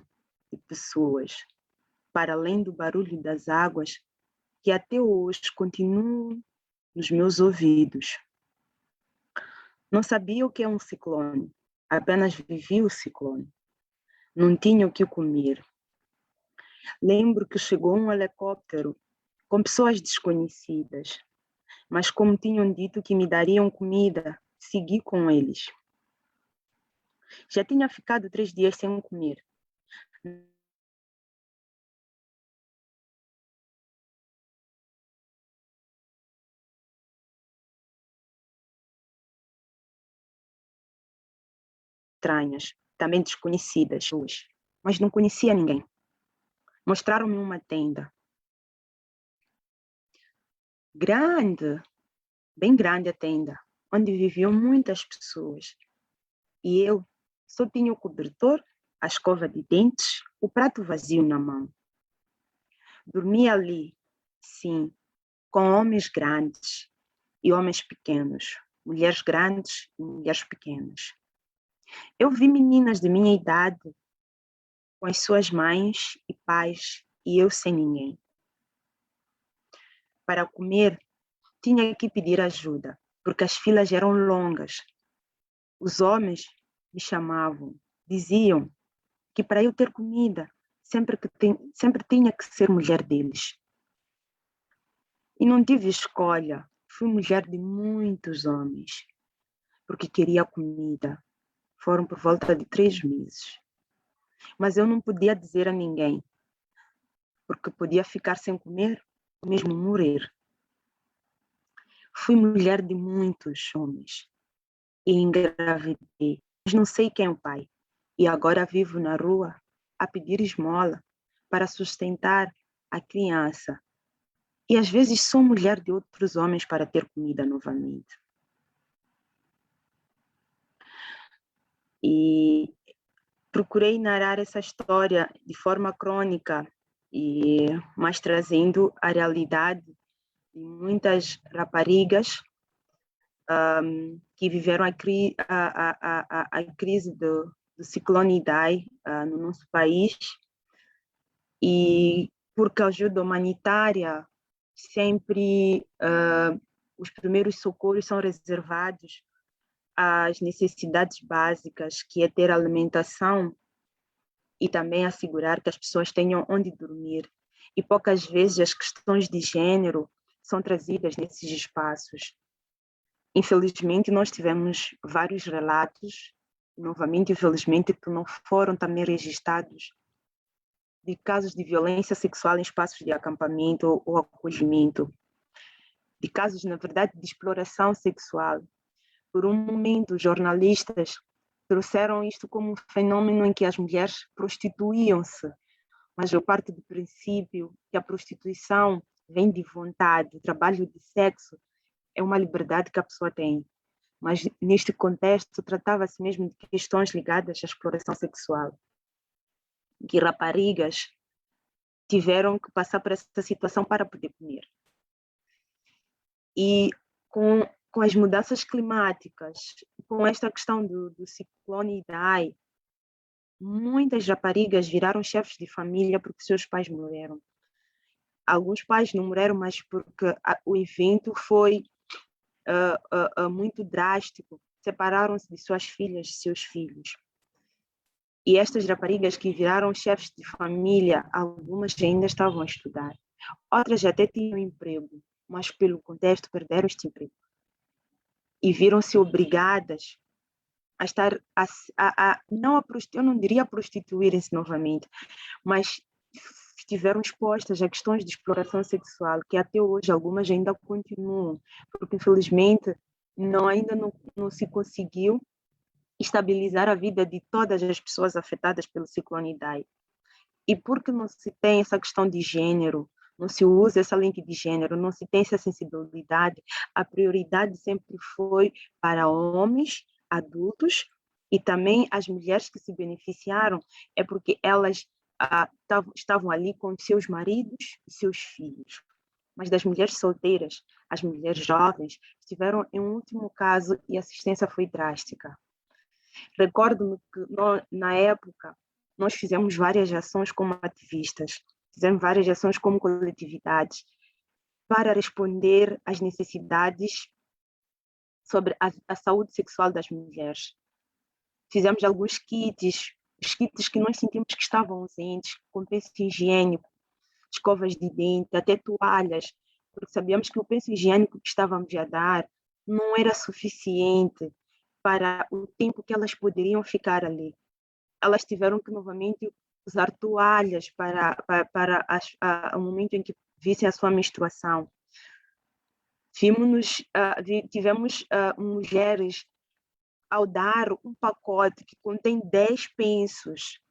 de pessoas, para além do barulho das águas, que até hoje continuam nos meus ouvidos. Não sabia o que é um ciclone, apenas vivi o ciclone. Não tinha o que comer. Lembro que chegou um helicóptero com pessoas desconhecidas, mas como tinham dito que me dariam comida, segui com eles. Já tinha ficado 3 dias sem comer. Estranhas, também desconhecidas, mas não conhecia ninguém. Mostraram-me uma tenda. Grande, bem grande a tenda, onde viviam muitas pessoas. E eu só tinha o cobertor, a escova de dentes, o prato vazio na mão. Dormia ali, sim, com homens grandes e homens pequenos, mulheres grandes e mulheres pequenas. Eu vi meninas de minha idade com as suas mães e pais e eu sem ninguém. Para comer, tinha que pedir ajuda, porque as filas eram longas. Os homens me chamavam, diziam que para eu ter comida, sempre tinha que ser mulher deles. E não tive escolha, fui mulher de muitos homens, porque queria comida. Foram por volta de 3 meses. Mas eu não podia dizer a ninguém, porque podia ficar sem comer, ou mesmo morrer. Fui mulher de muitos homens e engravidei, mas não sei quem é o pai. E agora vivo na rua a pedir esmola para sustentar a criança. E às vezes sou mulher de outros homens para ter comida novamente. E procurei narrar essa história de forma crônica, mas trazendo a realidade de muitas raparigas que viveram a crise do ciclone Idai no nosso país, e porque a ajuda humanitária sempre os primeiros socorros são reservados às necessidades básicas, que é ter alimentação e também assegurar que as pessoas tenham onde dormir. E poucas vezes as questões de gênero são trazidas nesses espaços. Infelizmente, nós tivemos vários relatos, novamente, infelizmente, que não foram também registrados, de casos de violência sexual em espaços de acampamento ou acolhimento, de casos, na verdade, de exploração sexual. Por um momento, os jornalistas trouxeram isto como um fenômeno em que as mulheres prostituíam-se, mas eu parto do princípio que a prostituição vem de vontade, o trabalho de sexo é uma liberdade que a pessoa tem. Mas neste contexto tratava-se mesmo de questões ligadas à exploração sexual, que raparigas tiveram que passar por essa situação para poder comer. E com as mudanças climáticas, com esta questão do ciclone Idai, muitas raparigas viraram chefes de família porque seus pais morreram. Alguns pais não morreram, mas porque o evento foi muito drástico, separaram-se de suas filhas e seus filhos. E estas raparigas que viraram chefes de família, algumas ainda estavam a estudar. Outras até tinham emprego, mas pelo contexto perderam este emprego. E viram-se obrigadas a estar, eu não diria prostituírem-se novamente, mas estiveram expostas a questões de exploração sexual, que até hoje algumas ainda continuam, porque infelizmente ainda não se conseguiu estabilizar a vida de todas as pessoas afetadas pelo ciclone Idai. E porque não se tem essa questão de gênero, não se usa essa lente de gênero, não se tem essa sensibilidade, a prioridade sempre foi para homens adultos, e também as mulheres que se beneficiaram é porque elas estavam ali com seus maridos e seus filhos. Mas das mulheres solteiras, as mulheres jovens estiveram em um último caso e a assistência foi drástica. Recordo-me que na época nós fizemos várias ações como ativistas, fizemos várias ações como coletividades para responder às necessidades sobre a saúde sexual das mulheres. Fizemos alguns kits, os kits que nós sentimos que estavam ausentes, com penso higiênico, escovas de dente, até toalhas, porque sabíamos que o penso higiênico que estávamos a dar não era suficiente para o tempo que elas poderiam ficar ali. Elas tiveram que novamente usar toalhas para o momento em que vissem a sua menstruação. Tivemos mulheres ao dar um pacote que contém 10 pensos,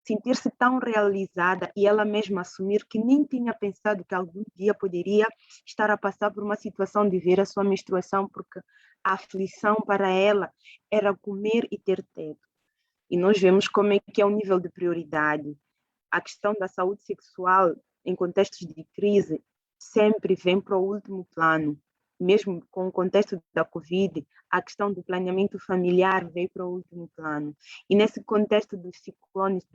sentir-se tão realizada e ela mesma assumir que nem tinha pensado que algum dia poderia estar a passar por uma situação de ver a sua menstruação, porque a aflição para ela era comer e ter teto. E nós vemos como é que é o nível de prioridade. A questão da saúde sexual em contextos de crise sempre vem para o último plano. Mesmo com o contexto da Covid, a questão do planeamento familiar veio para o último plano. E nesse contexto dos ciclones,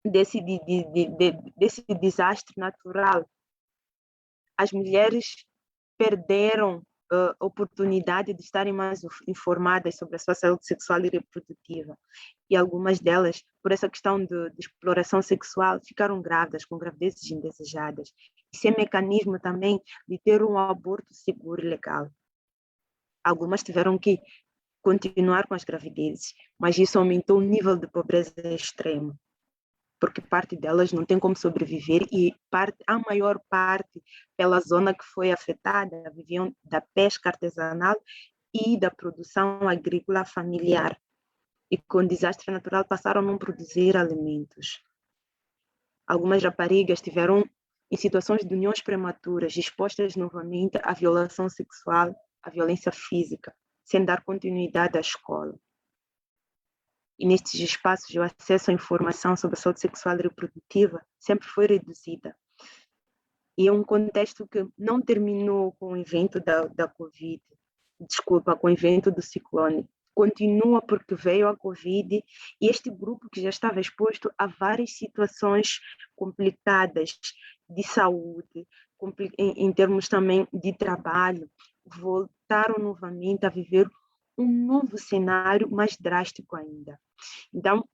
desse desastre natural, as mulheres perderam a oportunidade de estarem mais informadas sobre a sua saúde sexual e reprodutiva. E algumas delas, por essa questão de exploração sexual, ficaram grávidas, com gravidezes indesejadas. Esse é mecanismo também de ter um aborto seguro e legal. Algumas tiveram que continuar com as gravidezes, mas isso aumentou o nível de pobreza extremo. porque parte delas não tem como sobreviver e a maior parte, pela zona que foi afetada, viviam da pesca artesanal e da produção agrícola familiar. E com desastre natural passaram a não produzir alimentos. Algumas raparigas tiveram em situações de uniões prematuras, expostas novamente à violação sexual, à violência física, sem dar continuidade à escola. E nestes espaços, o acesso à informação sobre a saúde sexual e reprodutiva sempre foi reduzida. E é um contexto que não terminou com o evento da Covid, com o evento do ciclone. Continua porque veio a Covid e este grupo que já estava exposto a várias situações complicadas de saúde, em termos também de trabalho, voltaram novamente a viver um novo cenário mais drástico ainda. Então,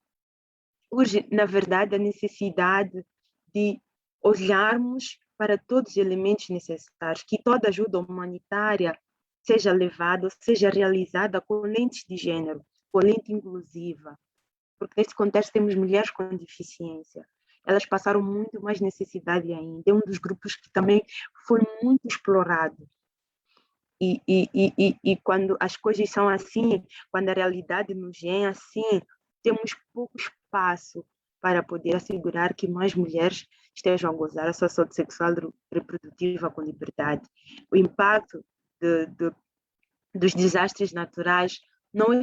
hoje, na verdade, a necessidade de olharmos para todos os elementos necessários, que toda ajuda humanitária seja levada, seja realizada com lentes de gênero, com lente inclusiva, porque nesse contexto temos mulheres com deficiência. Elas passaram muito mais necessidade ainda. É um dos grupos que também foi muito explorado. E quando as coisas são assim, quando a realidade nos é assim, temos pouco espaço para poder assegurar que mais mulheres estejam a gozar a sua saúde sexual e reprodutiva com liberdade. O impacto dos desastres naturais não é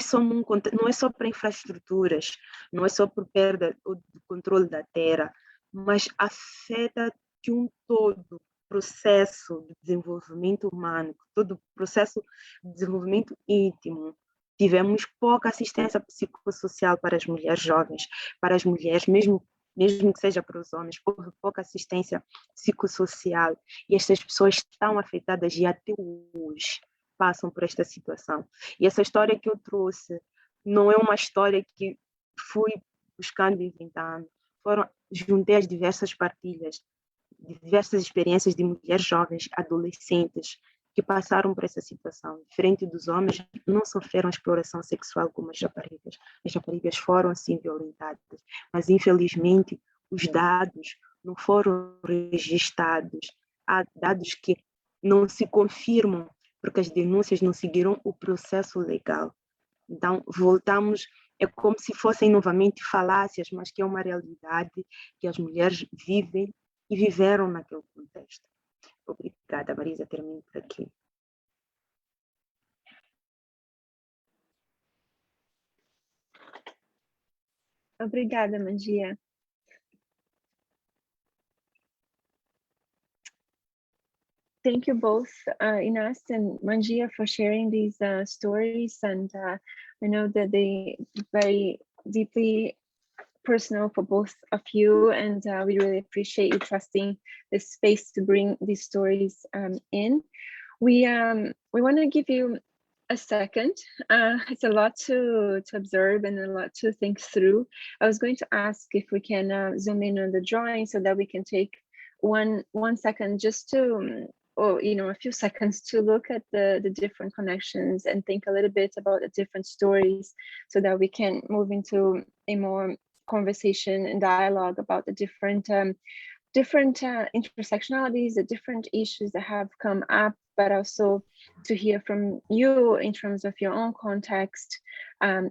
só para infraestruturas, não é só por perda do controle da terra, mas afeta de um todo processo de desenvolvimento humano, todo o processo de desenvolvimento íntimo. Tivemos pouca assistência psicossocial para as mulheres jovens, para as mulheres, mesmo que seja para os homens, houve pouca assistência psicossocial e estas pessoas estão afetadas e até hoje passam por esta situação. E essa história que eu trouxe não é uma história que fui buscando e inventando, juntei as diversas partilhas, diversas experiências de mulheres jovens, adolescentes, que passaram por essa situação. Diferente dos homens, não sofreram exploração sexual como as raparigas. As raparigas foram, sim, violentadas, mas, infelizmente, os dados não foram registrados. Há dados que não se confirmam, porque as denúncias não seguiram o processo legal. Então, voltamos, é como se fossem novamente falácias, mas que é uma realidade que as mulheres vivem e viveram naquele contexto. Obrigada, Marisa, termino por aqui. Obrigada, Mangia. Thank you both, Ines and Mangia, for sharing these stories. And I know that they very deeply personal for both of you, and we really appreciate you trusting this space to bring these stories in. We want to give you a second. It's a lot to observe and a lot to think through. I was going to ask if we can zoom in on the drawing so that we can take one second just to, or a few seconds to look at the different connections and think a little bit about the different stories so that we can move into a more conversation and dialogue about the different intersectionalities, the different issues that have come up, but also to hear from you in terms of your own context,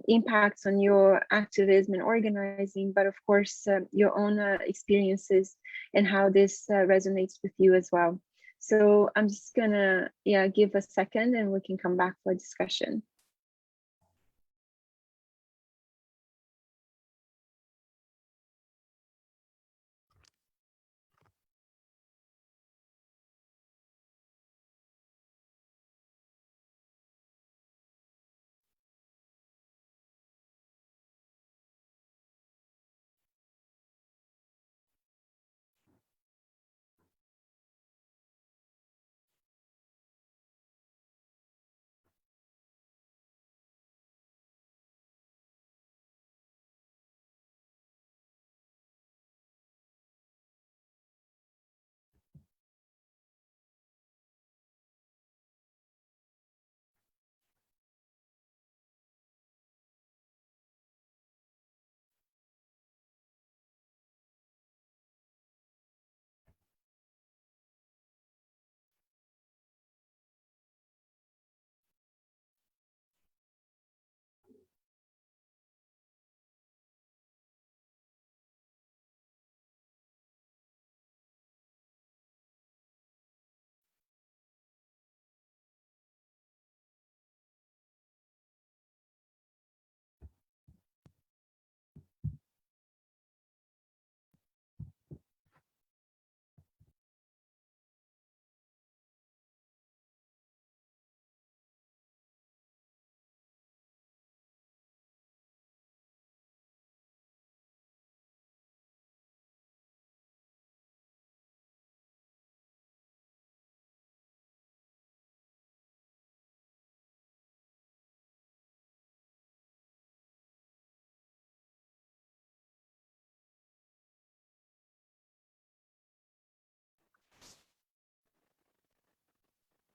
impacts on your activism and organizing, but of course your own experiences and how this resonates with you as well. So I'm just gonna give a second and we can come back for discussion.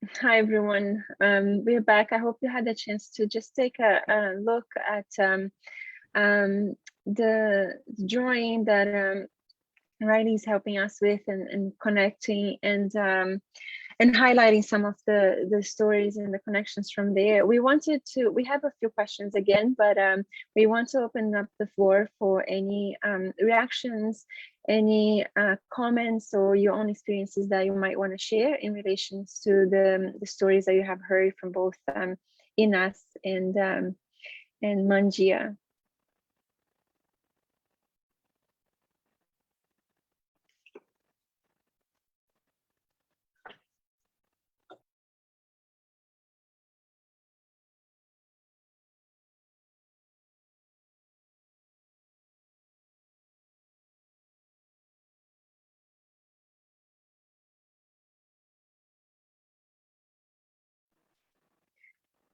Hi, everyone. We're back. I hope you had a chance to just take a look at the drawing that Riley is helping us with, and connecting and highlighting some of the stories and the connections from there. We have a few questions again, but we want to open up the floor for any reactions, any comments, or your own experiences that you might want to share in relation to the stories that you have heard from both Inas and Mangia.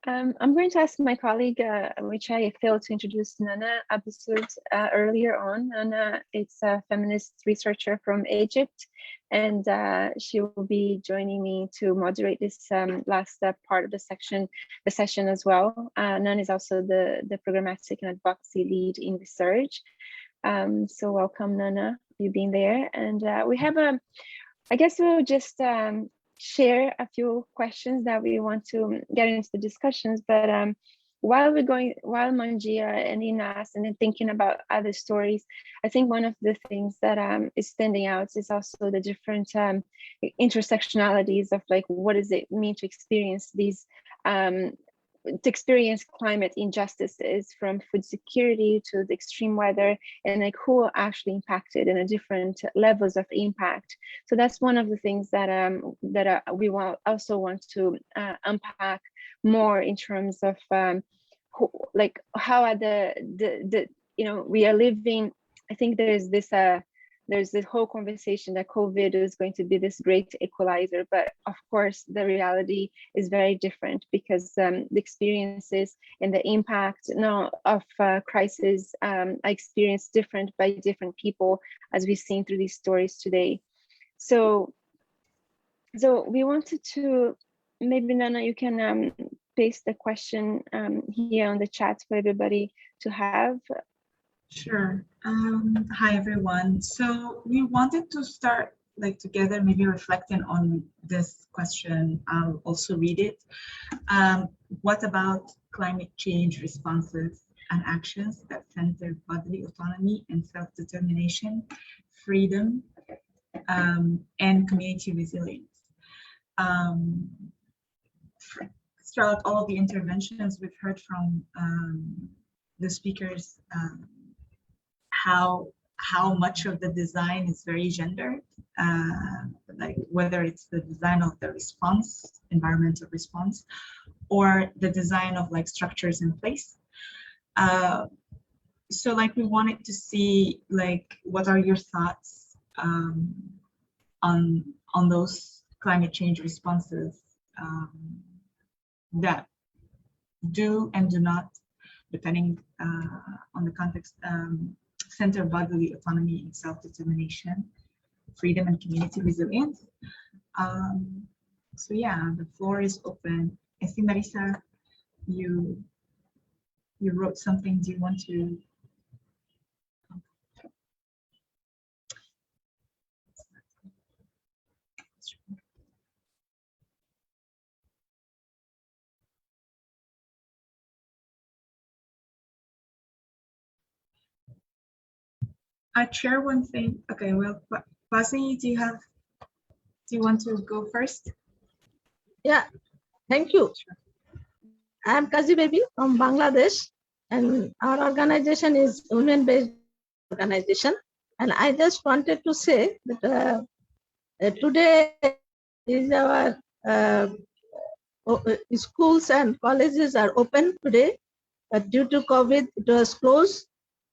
I'm going to ask my colleague, which I failed to introduce, Nana Abusud, earlier on. Nana is a feminist researcher from Egypt, and she will be joining me to moderate this last part of the session as well. Nana is also the programmatic and advocacy lead in RESURJ. So welcome, Nana, you being there. And we have I guess we'll just share a few questions that we want to get into the discussions, but while Mangia and Inas and then thinking about other stories, I think one of the things that is standing out is also the different intersectionalities of like, what does it mean to experience these to experience climate injustices, from food security to the extreme weather, and like who are actually impacted and the different levels of impact. So that's one of the things that we also want to unpack more in terms of how are the we are living. I think there's this whole conversation that COVID is going to be this great equalizer, but of course the reality is very different, because the experiences and the impact of crisis are experienced different by different people, as we've seen through these stories today. So we wanted to, maybe Nana, you can paste the question here on the chat for everybody to have. Sure. Hi, everyone. So we wanted to start together, maybe reflecting on this question. I'll also read it. What about climate change responses and actions that center bodily autonomy and self-determination, freedom, and community resilience? Throughout all the interventions, we've heard from the speakers how much of the design is very gendered, whether it's the design of the response, environmental response, or the design of structures in place. So we wanted to see what are your thoughts on those climate change responses that do and do not, depending on the context, center bodily autonomy and self-determination, freedom and community resilience. So yeah, the floor is open. I see, Marisa, you wrote something. Do you want to? I'd share one thing. Okay, well, Basi, do you want to go first? Yeah, thank you. I'm Kazi Baby from Bangladesh, and our organization is women-based organization. And I just wanted to say that today is our schools and colleges are open today, but due to COVID, it was closed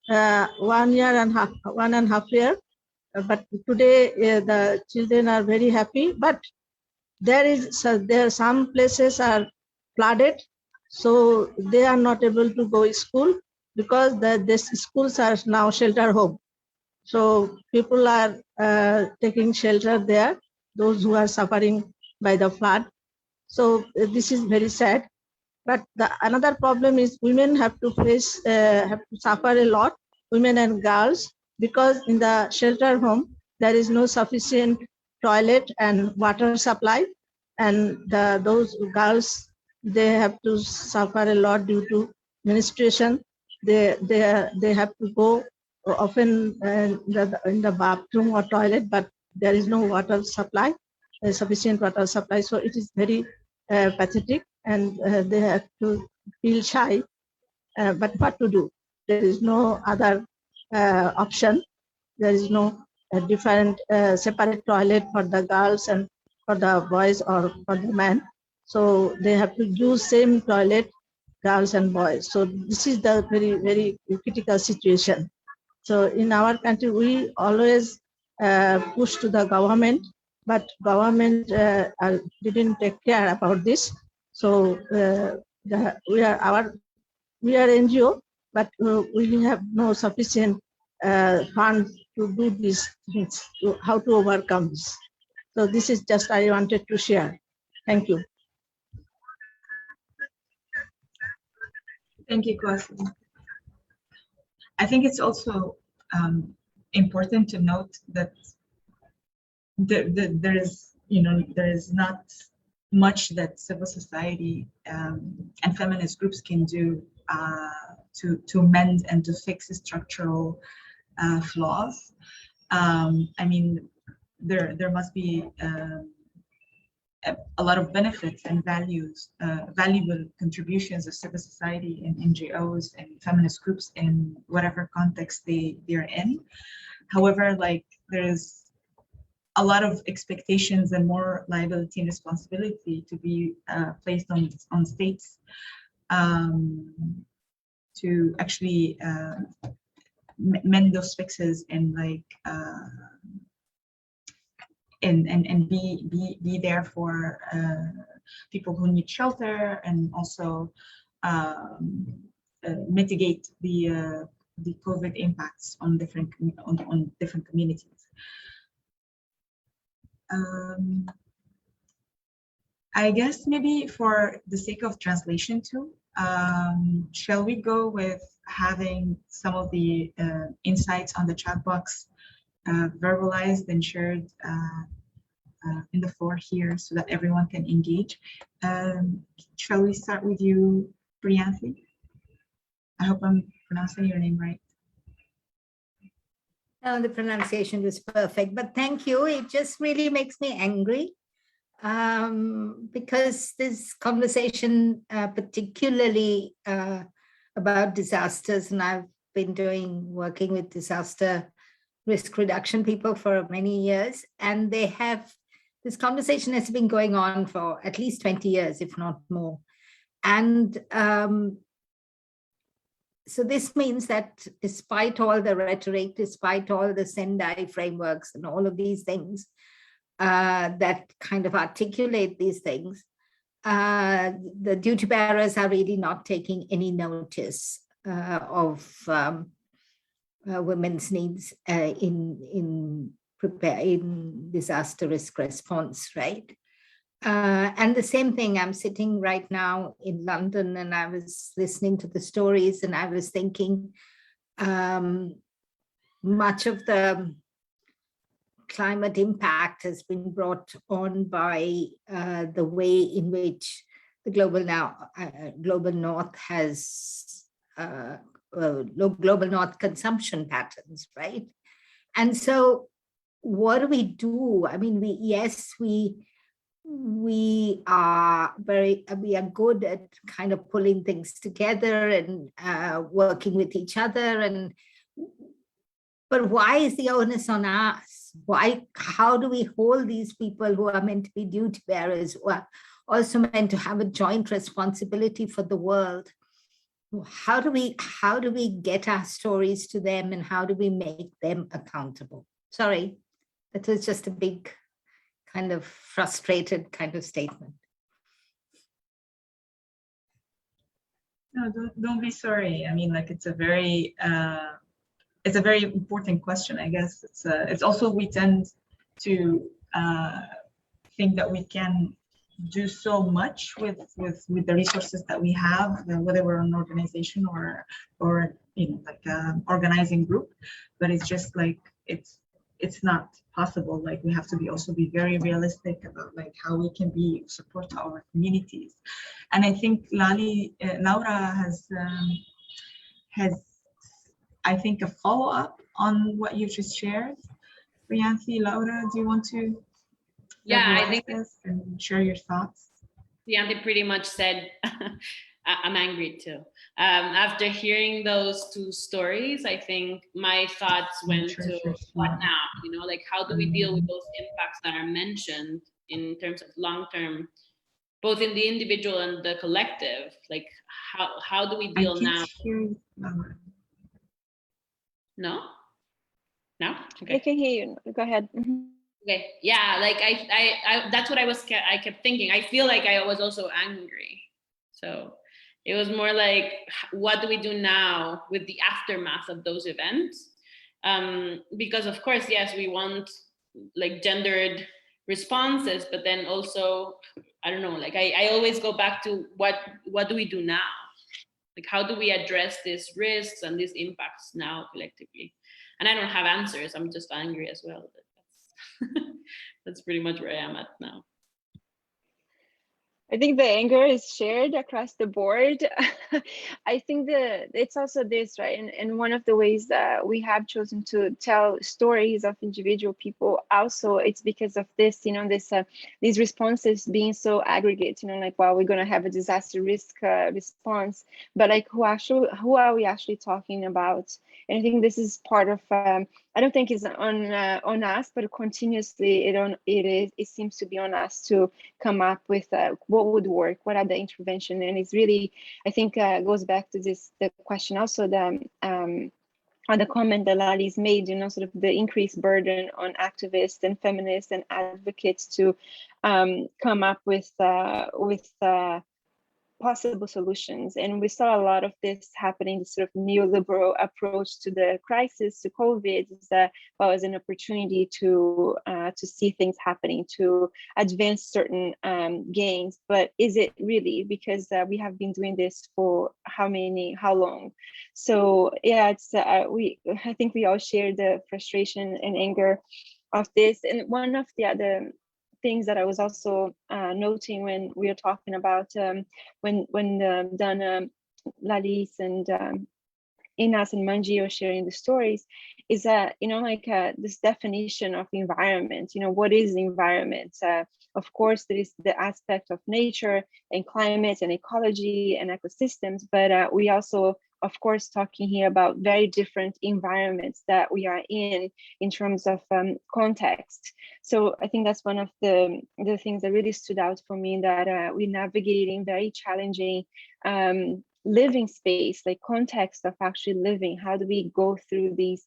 1 and a half year. But today the children are very happy. But there some places are flooded, so they are not able to go to school because these schools are now shelter home. So people are taking shelter there, those who are suffering by the flood. So this is very sad. But another problem is women have to suffer a lot, women and girls, because in the shelter home, there is no sufficient toilet and water supply. And those girls, they have to suffer a lot due to menstruation. They have to go often in the bathroom or toilet, but there is no water supply, sufficient water supply. So it is very pathetic, and they have to feel shy. But what to do? There is no other option. There is no different separate toilet for the girls and for the boys or for the men. So they have to use same toilet, girls and boys. So this is the very, very critical situation. So in our country, we always push to the government, but government didn't take care about this. So we are NGO, but we have no sufficient funds to do these things, how to overcome this. So this is just I wanted to share. Thank you. Thank you, Costa. I think it's also important to note that there is not much that civil society and feminist groups can do to mend and to fix the structural flaws. I mean, there must be a lot of benefits and valuable contributions of civil society and NGOs and feminist groups in whatever context they're in. However, like there's a lot of expectations and more liability and responsibility to be placed on states to actually mend those fixes and like and be there for people who need shelter, and also mitigate the COVID impacts on different communities. I guess maybe for the sake of translation too, shall we go with having some of the insights on the chat box verbalized and shared in the floor here so that everyone can engage? Shall we start with you, Priyanthi? I hope I'm pronouncing your name right. No, the pronunciation was perfect, but thank you. It just really makes me angry because this conversation, particularly about disasters, and I've been working with disaster risk reduction people for many years, and this conversation has been going on for at least 20 years, if not more. And so this means that despite all the rhetoric, despite all the Sendai frameworks and all of these things that kind of articulate these things, the duty bearers are really not taking any notice of women's needs in disaster risk response, right? And the same thing, I'm sitting right now in London and I was listening to the stories and I was thinking much of the climate impact has been brought on by the way in which the global North has global North consumption patterns, right? And so what do we do? I mean, we are good at kind of pulling things together and working with each other, but why is the onus on us? How do we hold these people who are meant to be duty bearers, who are also meant to have a joint responsibility for the world? How do we get our stories to them, and how do we make them accountable? Sorry, that was just a big kind of frustrated kind of statement. No, don't be sorry. I mean, like it's a very important question. I guess it's also we tend to think that we can do so much with the resources that we have, whether we're an organization or you know, like an organizing group, but it's just like it's not possible. Like we have to be very realistic about like how we can support our communities. And I think Laura has I think a follow-up on what you just shared. Rianthi, Laura, do you want to I think this and share your thoughts? They pretty much said, I'm angry too. After hearing those two stories, I think my thoughts went to what now? You know, like how do we deal with those impacts that are mentioned in terms of long-term, both in the individual and the collective? Like how do we deal now? No? No? Okay. I can hear you. Go ahead. Okay. Yeah, like I that's what I kept thinking. I feel like I was also angry. So it was more like, what do we do now with the aftermath of those events? Because of course, yes, we want like gendered responses, but then also, I don't know, like I always go back to what do we do now? Like, how do we address these risks and these impacts now collectively? And I don't have answers. I'm just angry as well. That's pretty much where I am at now. I think the anger is shared across the board. I think it's also this, right? And one of the ways that we have chosen to tell stories of individual people also, it's because of this, you know, these responses being so aggregate, you know, like, well, we're going to have a disaster risk response, but like who are we actually talking about? And I think this is part of, I don't think it's on us, but continuously it seems to be on us to come up with what would work, what are the intervention, and it's really, I think, goes back to the question also, the comment that Lali's made, you know, sort of the increased burden on activists and feminists and advocates to come up with possible solutions. And we saw a lot of this happening, this sort of neoliberal approach to the crisis, to COVID, as an opportunity to see things happening, to advance certain gains. But is it really? Because we have been doing this for how long? So yeah, it's I think we all share the frustration and anger of this. And one of the other things that I was also noting when we were talking about when Dana, Lalis, and Inas and Mangia were sharing the stories, is that, you know, like this definition of environment. You know, what is environment? Of course, there is the aspect of nature and climate and ecology and ecosystems, but we also, of course, talking here about very different environments that we are in terms of context. So I think that's one of the things that really stood out for me, that we're navigating very challenging living space, like context of actually living. How do we go through these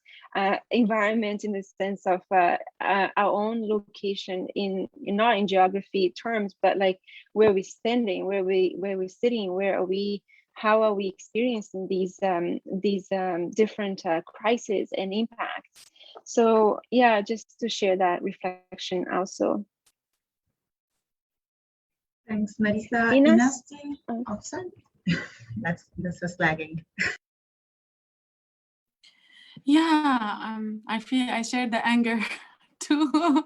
environments in the sense of our own location, not in geography terms, but like where we're standing, where we're sitting, where are we? How are we experiencing these different crises and impacts? So yeah, just to share that reflection also. Thanks, Marisa. Inas? Oh, sorry. That's just lagging. Yeah, I share the anger too.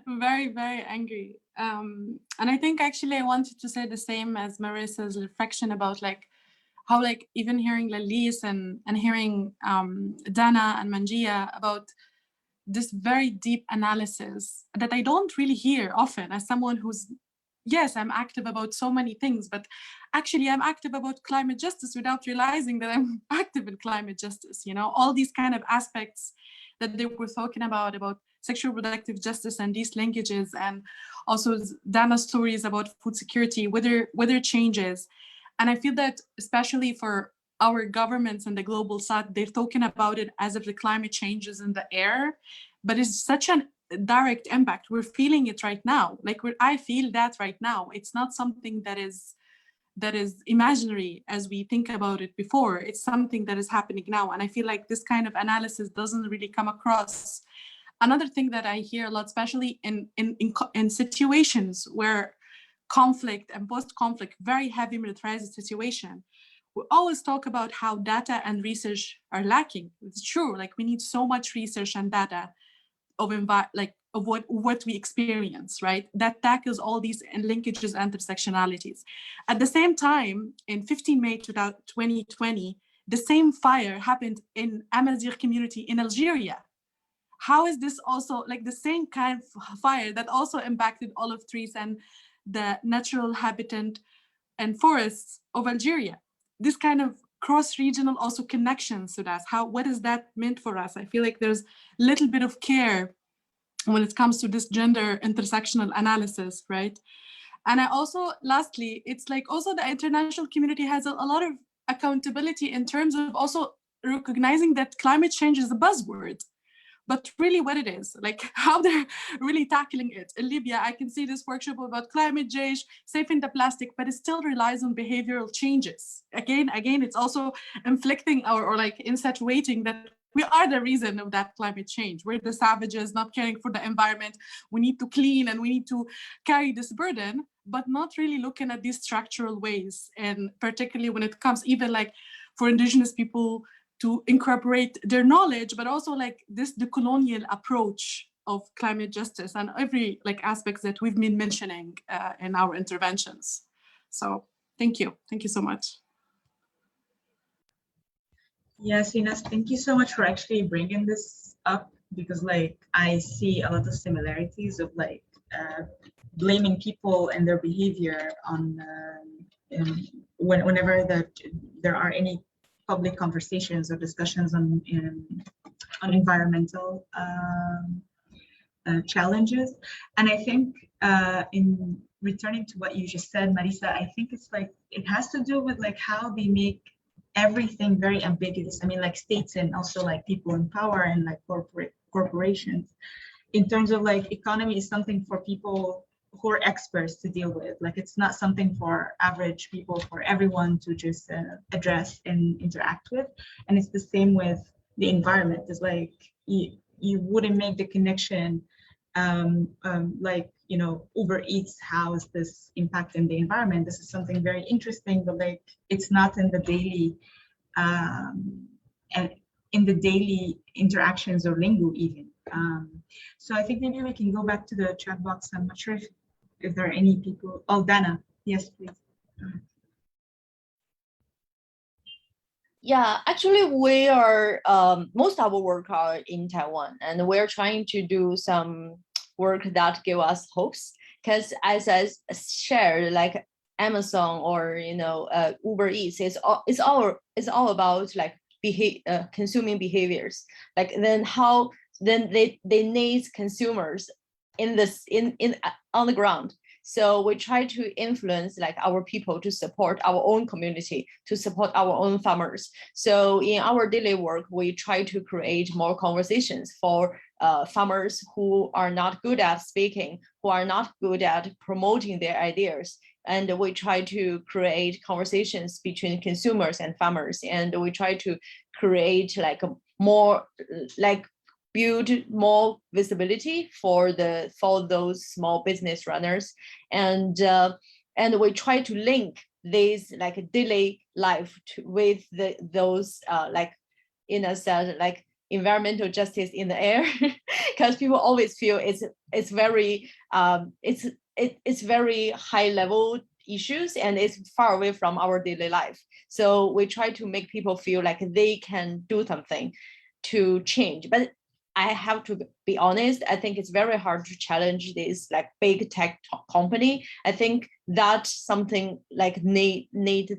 Very, very angry. And I think actually I wanted to say the same as Marisa's reflection about like how, like, even hearing Lalis and hearing Dana and Mangia about this very deep analysis that I don't really hear often as someone who's, yes, I'm active about so many things, but actually I'm active about climate justice without realizing that I'm active in climate justice, you know, all these kind of aspects that they were talking about sexual reproductive justice and these linkages, and also Dana's stories about food security, weather changes. And I feel that especially for our governments in the global south, they're talking about it as if the climate change is in the air, but it's such a direct impact. We're feeling it right now. Like I feel that right now. It's not something that is imaginary as we think about it before. It's something that is happening now. And I feel like this kind of analysis doesn't really come across. Another thing that I hear a lot, especially in situations where conflict and post-conflict, very heavy militarized situation, we always talk about how data and research are lacking. It's true, like we need so much research and data of what we experience, right? That tackles all these linkages and intersectionalities. At the same time, in 15 May 2020, the same fire happened in Amazigh community in Algeria. How is this also like the same kind of fire that also impacted olive trees and the natural habitat and forests of Algeria? This kind of cross-regional also connections to that. What is that meant for us? I feel like there's a little bit of care when it comes to this gender intersectional analysis, right? And I also, lastly, it's like also the international community has a lot of accountability in terms of also recognizing that climate change is a buzzword, but really what it is, like how they're really tackling it. In Libya, I can see this workshop about climate change, saving the plastic, but it still relies on behavioral changes. Again, it's also inflicting or like insinuating that we are the reason of that climate change. We're the savages not caring for the environment. We need to clean and we need to carry this burden, but not really looking at these structural ways. And particularly when it comes even like for indigenous people to incorporate their knowledge, but also like the colonial approach of climate justice and every like aspects that we've been mentioning in our interventions. So thank you so much. Yes, Ines, thank you so much for actually bringing this up, because like I see a lot of similarities of like blaming people and their behavior on whenever there are any public conversations or discussions on environmental challenges. And I think in returning to what you just said, Marisa, I think it's like it has to do with like how they make everything very ambiguous. I mean, like states and also like people in power and like corporations, in terms of like economy is something for people who are experts to deal with. Like it's not something for average people, for everyone to just address and interact with. And it's the same with the environment. It's like you wouldn't make the connection like, you know, Uber Eats, how is this impacting the environment? This is something very interesting, but like it's not in the daily and in the daily interactions or lingo even. So I think maybe we can go back to the chat box. I'm not sure if there are any people. Oh, Dana, yes, please. Yeah, actually we are, most of our work are in Taiwan, and we're trying to do some work that give us hopes, because as I shared, like Amazon or, you know, Uber Eats, it's all about like consuming behaviors. Like then how, then they need consumers on the ground. So we try to influence like our people to support our own community, to support our own farmers. So in our daily work, we try to create more conversations for farmers who are not good at speaking, who are not good at promoting their ideas. And we try to create conversations between consumers and farmers. And we try to create like more like build more visibility for those small business runners, and we try to link this like daily life with those like in a sense like environmental justice in the air, because people always feel it's very it's very high level issues and it's far away from our daily life. So we try to make people feel like they can do something to change. But I have to be honest, I think it's very hard to challenge this like big tech company. I think that's something like need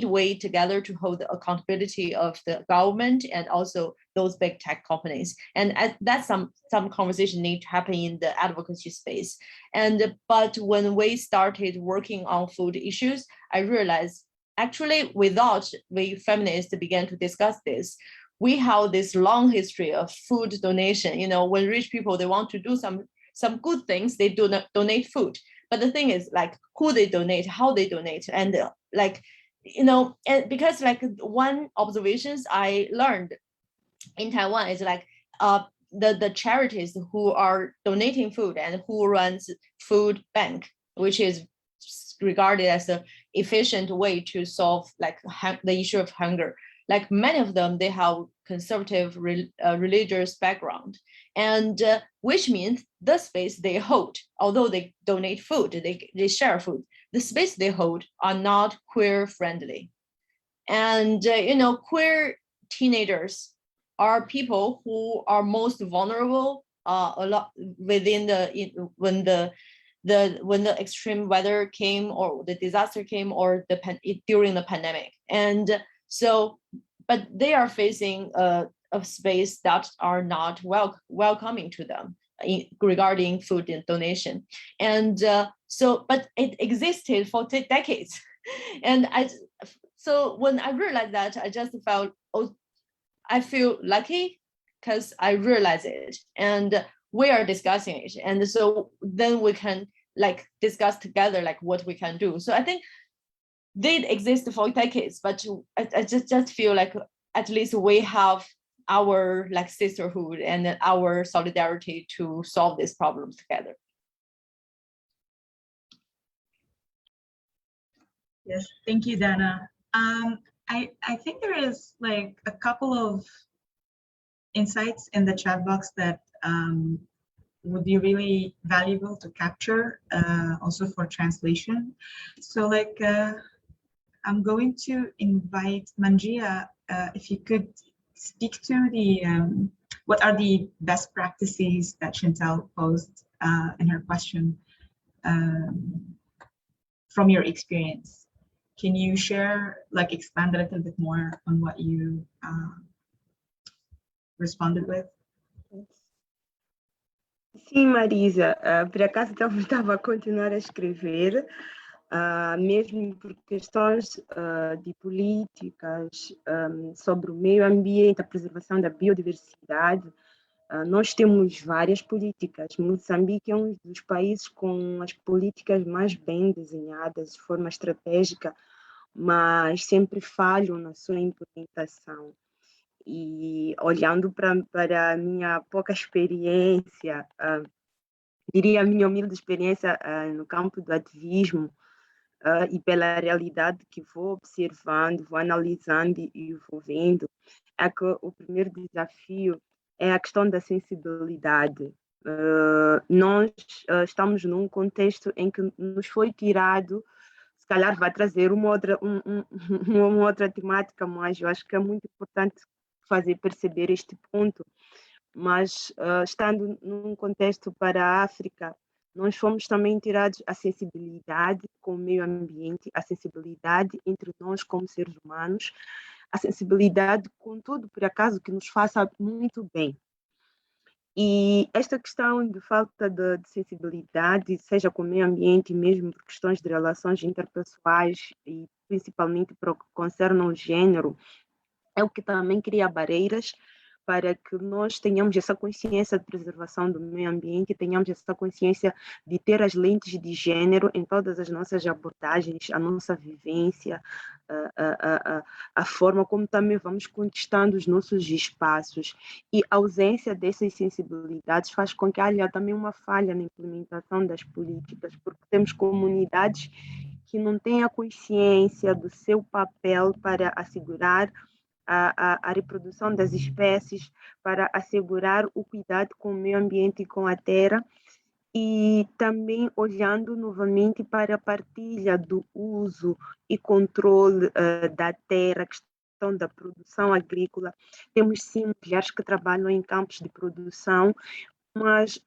way together to hold the accountability of the government and also those big tech companies. And that's some conversation need to happen in the advocacy space. But when we started working on food issues, I realized actually without we feminists began to discuss this, we have this long history of food donation. You know, when rich people, they want to do some good things, they do not donate food. But the thing is like who they donate, how they donate, and like, you know, and because like one observations I learned in Taiwan is like the charities who are donating food and who runs food bank, which is regarded as an efficient way to solve like the issue of hunger. Like many of them, they have conservative religious background, and which means the space they hold, although they donate food, they share food, the space they hold are not queer friendly. And you know, queer teenagers are people who are most vulnerable a lot within when the extreme weather came or the disaster came or during the pandemic. And so, but they are facing a space that are not welcoming to them regarding food and donation. And so, but it existed for decades. And so when I realized that, I just felt, oh, I feel lucky because I realize it and we are discussing it. And so then we can like discuss together like what we can do. So I think they exist for decades, but I just feel like at least we have our like sisterhood and our solidarity to solve these problems together. Yes, thank you, Dana. I think there is like a couple of insights in the chat box that would be really valuable to capture also for translation. So like I'm going to invite Mangia, if you could speak to the what are the best practices that Chantal posed in her question from your experience. Can you share, like expand a little bit more on what you responded with? Sim, Marisa, por acaso estava a continuar a escrever, mesmo por questões de políticas sobre o meio ambiente, a preservação da biodiversidade. Nós temos várias políticas. Moçambique é um dos países com as políticas mais bem desenhadas de forma estratégica, mas sempre falham na sua implementação. E olhando para a minha pouca experiência, diria a minha humilde experiência no campo do ativismo e pela realidade que vou observando, vou analisando e vou vendo, é que o primeiro desafio é a questão da sensibilidade. Nós estamos num contexto em que nos foi tirado, se calhar vai trazer uma outra temática, mas eu acho que é muito importante fazer perceber este ponto. Mas estando num contexto para a África, nós fomos também tirados a sensibilidade com o meio ambiente, a sensibilidade entre nós como seres humanos, a sensibilidade com tudo, por acaso, que nos faça muito bem. E esta questão de falta de sensibilidade, seja com o meio ambiente, mesmo por questões de relações interpessoais e principalmente para o que concerne o gênero, é o que também cria barreiras para que nós tenhamos essa consciência de preservação do meio ambiente, tenhamos essa consciência de ter as lentes de gênero em todas as nossas abordagens, a nossa vivência, a forma como também vamos conquistando os nossos espaços. E a ausência dessas sensibilidades faz com que haja também uma falha na implementação das políticas, porque temos comunidades que não têm a consciência do seu papel para assegurar a reprodução das espécies, para assegurar o cuidado com o meio ambiente e com a terra, e também olhando novamente para a partilha do uso e controle da terra, a questão da produção agrícola. Temos sim mulheres que trabalham em campos de produção, mas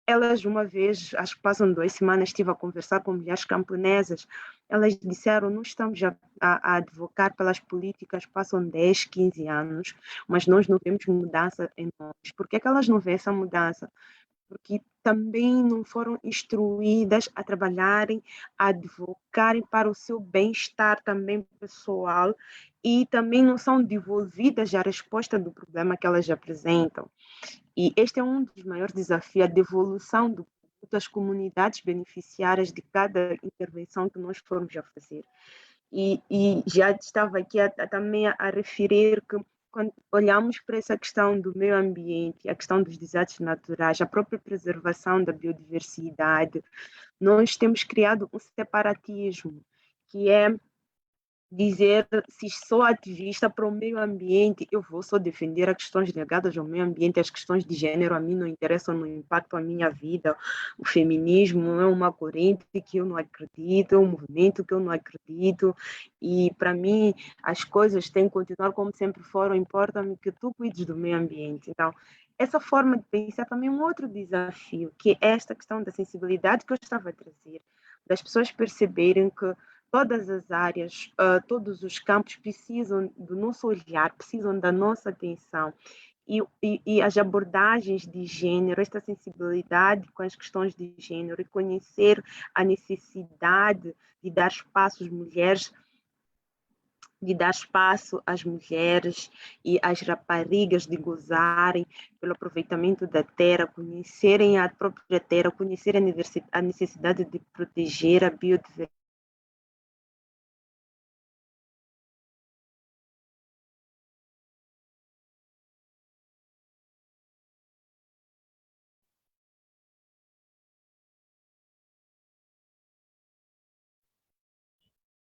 elas uma vez, acho que passam 2 semanas, estive a conversar com mulheres camponesas, elas disseram, não estamos a advocar pelas políticas, passam 10, 15 anos, mas nós não vemos mudança em nós. Por que elas não veem essa mudança? Porque também não foram instruídas a trabalharem, a advocarem para o seu bem-estar também pessoal e também não são devolvidas a resposta do problema que elas apresentam. E este é um dos maiores desafios, a devolução das comunidades beneficiárias de cada intervenção que nós formos a fazer. E já estava aqui também a referir que quando olhamos para essa questão do meio ambiente, a questão dos desastres naturais, a própria preservação da biodiversidade, nós temos criado um separatismo, que é dizer, se sou ativista para o meio ambiente, eu vou só defender as questões ligadas ao meio ambiente, as questões de gênero a mim não interessam, não impactam a minha vida. O feminismo é uma corrente que eu não acredito, é um movimento que eu não acredito, e para mim as coisas têm que continuar como sempre foram, importa-me que tu cuides do meio ambiente. Então, essa forma de pensar também é um outro desafio, que é esta questão da sensibilidade que eu estava a trazer, das pessoas perceberem que todas as áreas, todos os campos precisam do nosso olhar, precisam da nossa atenção. E as abordagens de gênero, esta sensibilidade com as questões de gênero e conhecer a necessidade de dar espaço às mulheres, e às raparigas de gozarem pelo aproveitamento da terra, conhecerem a própria terra, conhecerem a necessidade de proteger a biodiversidade.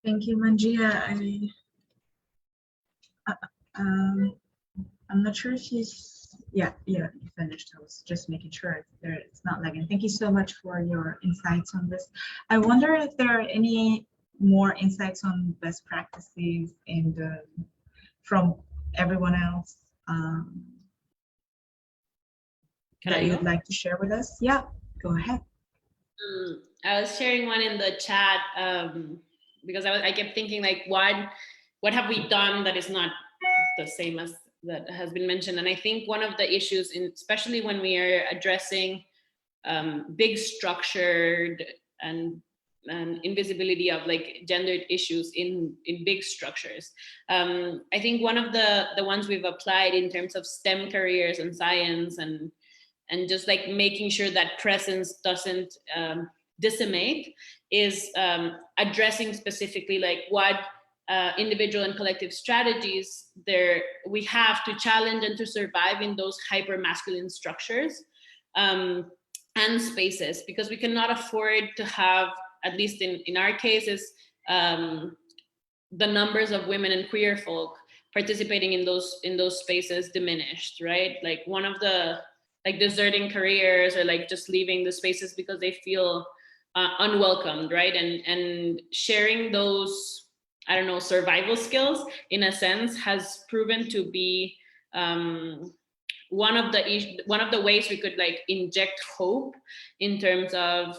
Thank you, Mangia. I'm not sure if he's, yeah, you finished. I was just making sure it's not lagging. Thank you so much for your insights on this. I wonder if there are any more insights on best practices from everyone else that you'd like to share with us. Yeah, go ahead. I was sharing one in the chat because I kept thinking, like, what have we done that is not the same as that has been mentioned? And I think one of the issues, especially when we are addressing big structured and invisibility of like gendered issues in big structures. I think one of the ones we've applied in terms of STEM careers and science and just like making sure that presence doesn't decimate is addressing specifically like what individual and collective strategies we have to challenge and to survive in those hyper masculine structures and spaces, because we cannot afford to have, at least in our cases, the numbers of women and queer folk participating in those spaces diminished, right? Like one of the like deserting careers or like just leaving the spaces because they feel unwelcomed, right? And sharing those, I don't know, survival skills in a sense has proven to be one of the ways we could like inject hope in terms of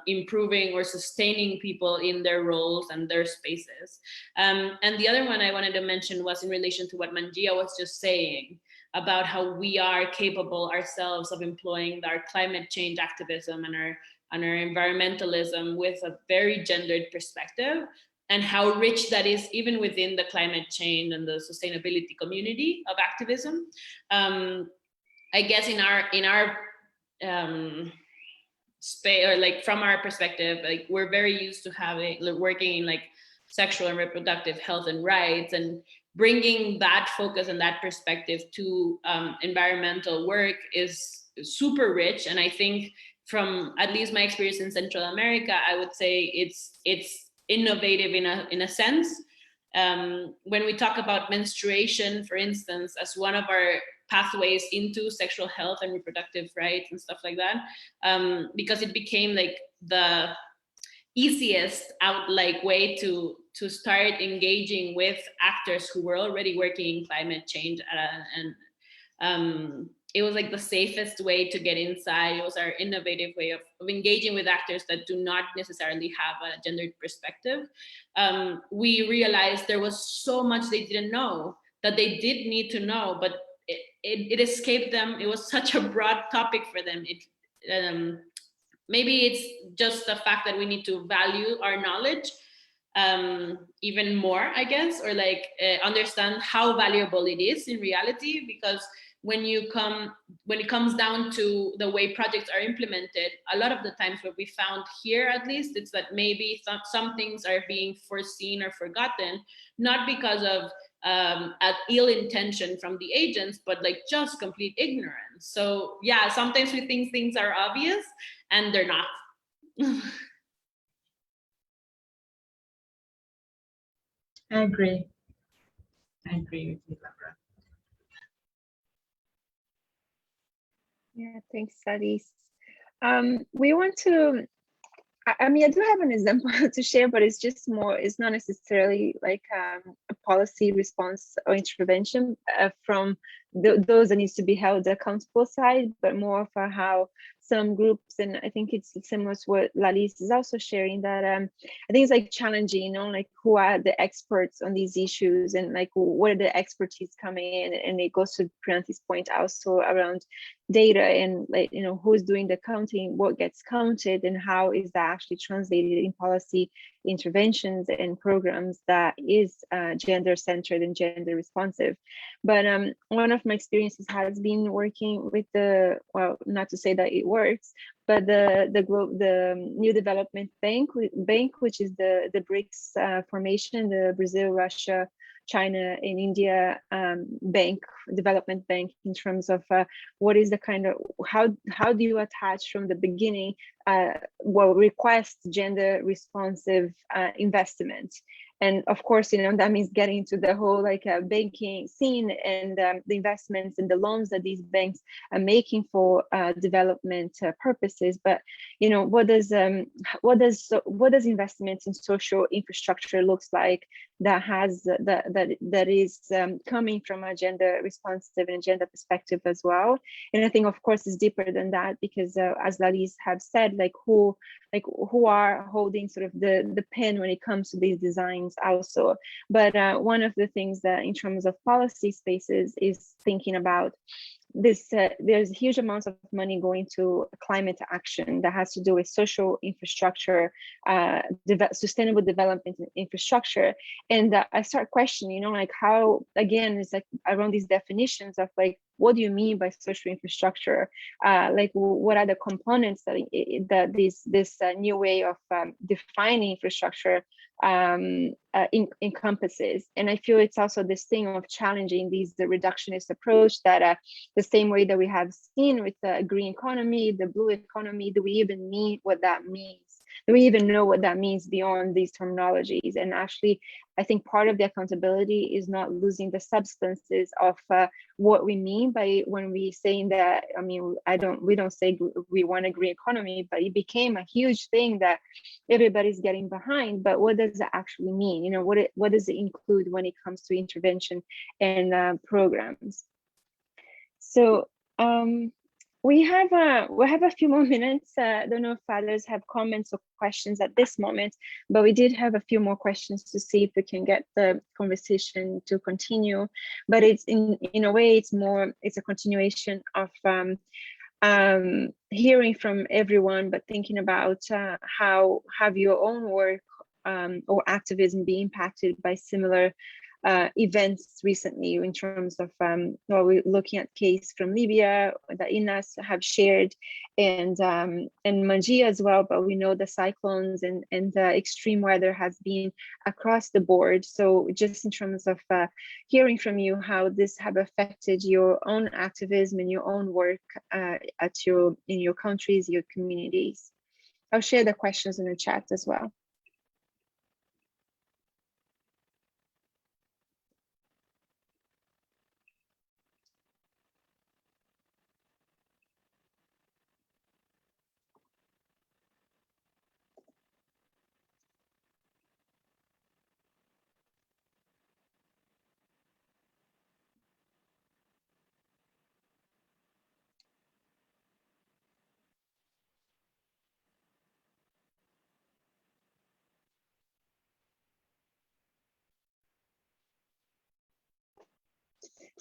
improving or sustaining people in their roles and their spaces. And the other one I wanted to mention was in relation to what Mangia was just saying about how we are capable ourselves of employing our climate change activism and our environmentalism with a very gendered perspective, and how rich that is even within the climate change and the sustainability community of activism. I guess in our space, or like from our perspective, like we're very used to working in like sexual and reproductive health and rights, and bringing that focus and that perspective to environmental work is super rich. And I think from at least my experience in Central America, I would say it's innovative in a sense. When we talk about menstruation, for instance, as one of our pathways into sexual health and reproductive rights and stuff like that, because it became like the easiest way to start engaging with actors who were already working in climate change, and it was like the safest way to get inside. It was our innovative way of engaging with actors that do not necessarily have a gendered perspective. We realized there was so much they didn't know that they did need to know, but it escaped them. It was such a broad topic for them. Maybe it's just the fact that we need to value our knowledge even more, I guess, or like understand how valuable it is in reality, because when it comes down to the way projects are implemented, a lot of the times what we found here, at least, it's that maybe some things are being foreseen or forgotten, not because of an ill intention from the agents, but like just complete ignorance. So yeah, sometimes we think things are obvious and they're not. I agree. I agree with you, Laura. Yeah, thanks, Alice. We want to, I mean, I do have an example to share, but it's just more, it's not necessarily like a policy response or intervention from those that needs to be held accountable side, but more for how some groups, and I think it's similar to what Lalice is also sharing, that I think it's like challenging, you know, like who are the experts on these issues, and like where the expertise coming in, and it goes to Priyanti's point also around data, and like, you know, who's doing the counting, what gets counted, and how is that actually translated in policy interventions and programs that is gender centered and gender responsive. But one of my experiences has been working with the, well, not to say that it works, but the New Development Bank, which is the BRICS formation, the Brazil, Russia, China and India development bank, in terms of what is the kind of, how do you attach from the beginning what requests gender responsive investment. And of course, you know, that means getting to the whole like banking scene, and the investments and the loans that these banks are making for development purposes. But you know, what does investments in social infrastructure looks like that has that is coming from a gender responsive and gender perspective as well. And I think, of course, it's deeper than that, because as Lalice have said, like who are holding sort of the pen when it comes to these designs also. But one of the things that in terms of policy spaces is thinking about this, there's huge amounts of money going to climate action that has to do with social infrastructure, sustainable development infrastructure. And I start questioning, you know, like how, again, it's like around these definitions of like, what do you mean by social infrastructure? Like, what are the components that this new way of defining infrastructure encompasses? And I feel it's also this thing of challenging the reductionist approach that the same way that we have seen with the green economy, the blue economy, do we even mean what that means? Do we even know what that means beyond these terminologies? And actually, I think part of the accountability is not losing the substances of what we mean by when we saying that. I mean, we don't say we want a green economy, but it became a huge thing that everybody's getting behind. But what does it actually mean? You know, what does it include when it comes to intervention and programs? So we have a few more minutes. I don't know if others have comments or questions at this moment, but we did have a few more questions to see if we can get the conversation to continue. But it's in a way, it's a continuation of hearing from everyone, but thinking about how have your own work or activism be impacted by similar events recently, in terms of well, we're looking at case from Libya that Inas have shared, and Mangia as well, but we know the cyclones and the extreme weather has been across the board. So just in terms of hearing from you how this have affected your own activism and your own work in your countries, your communities. I'll share the questions in the chat as well.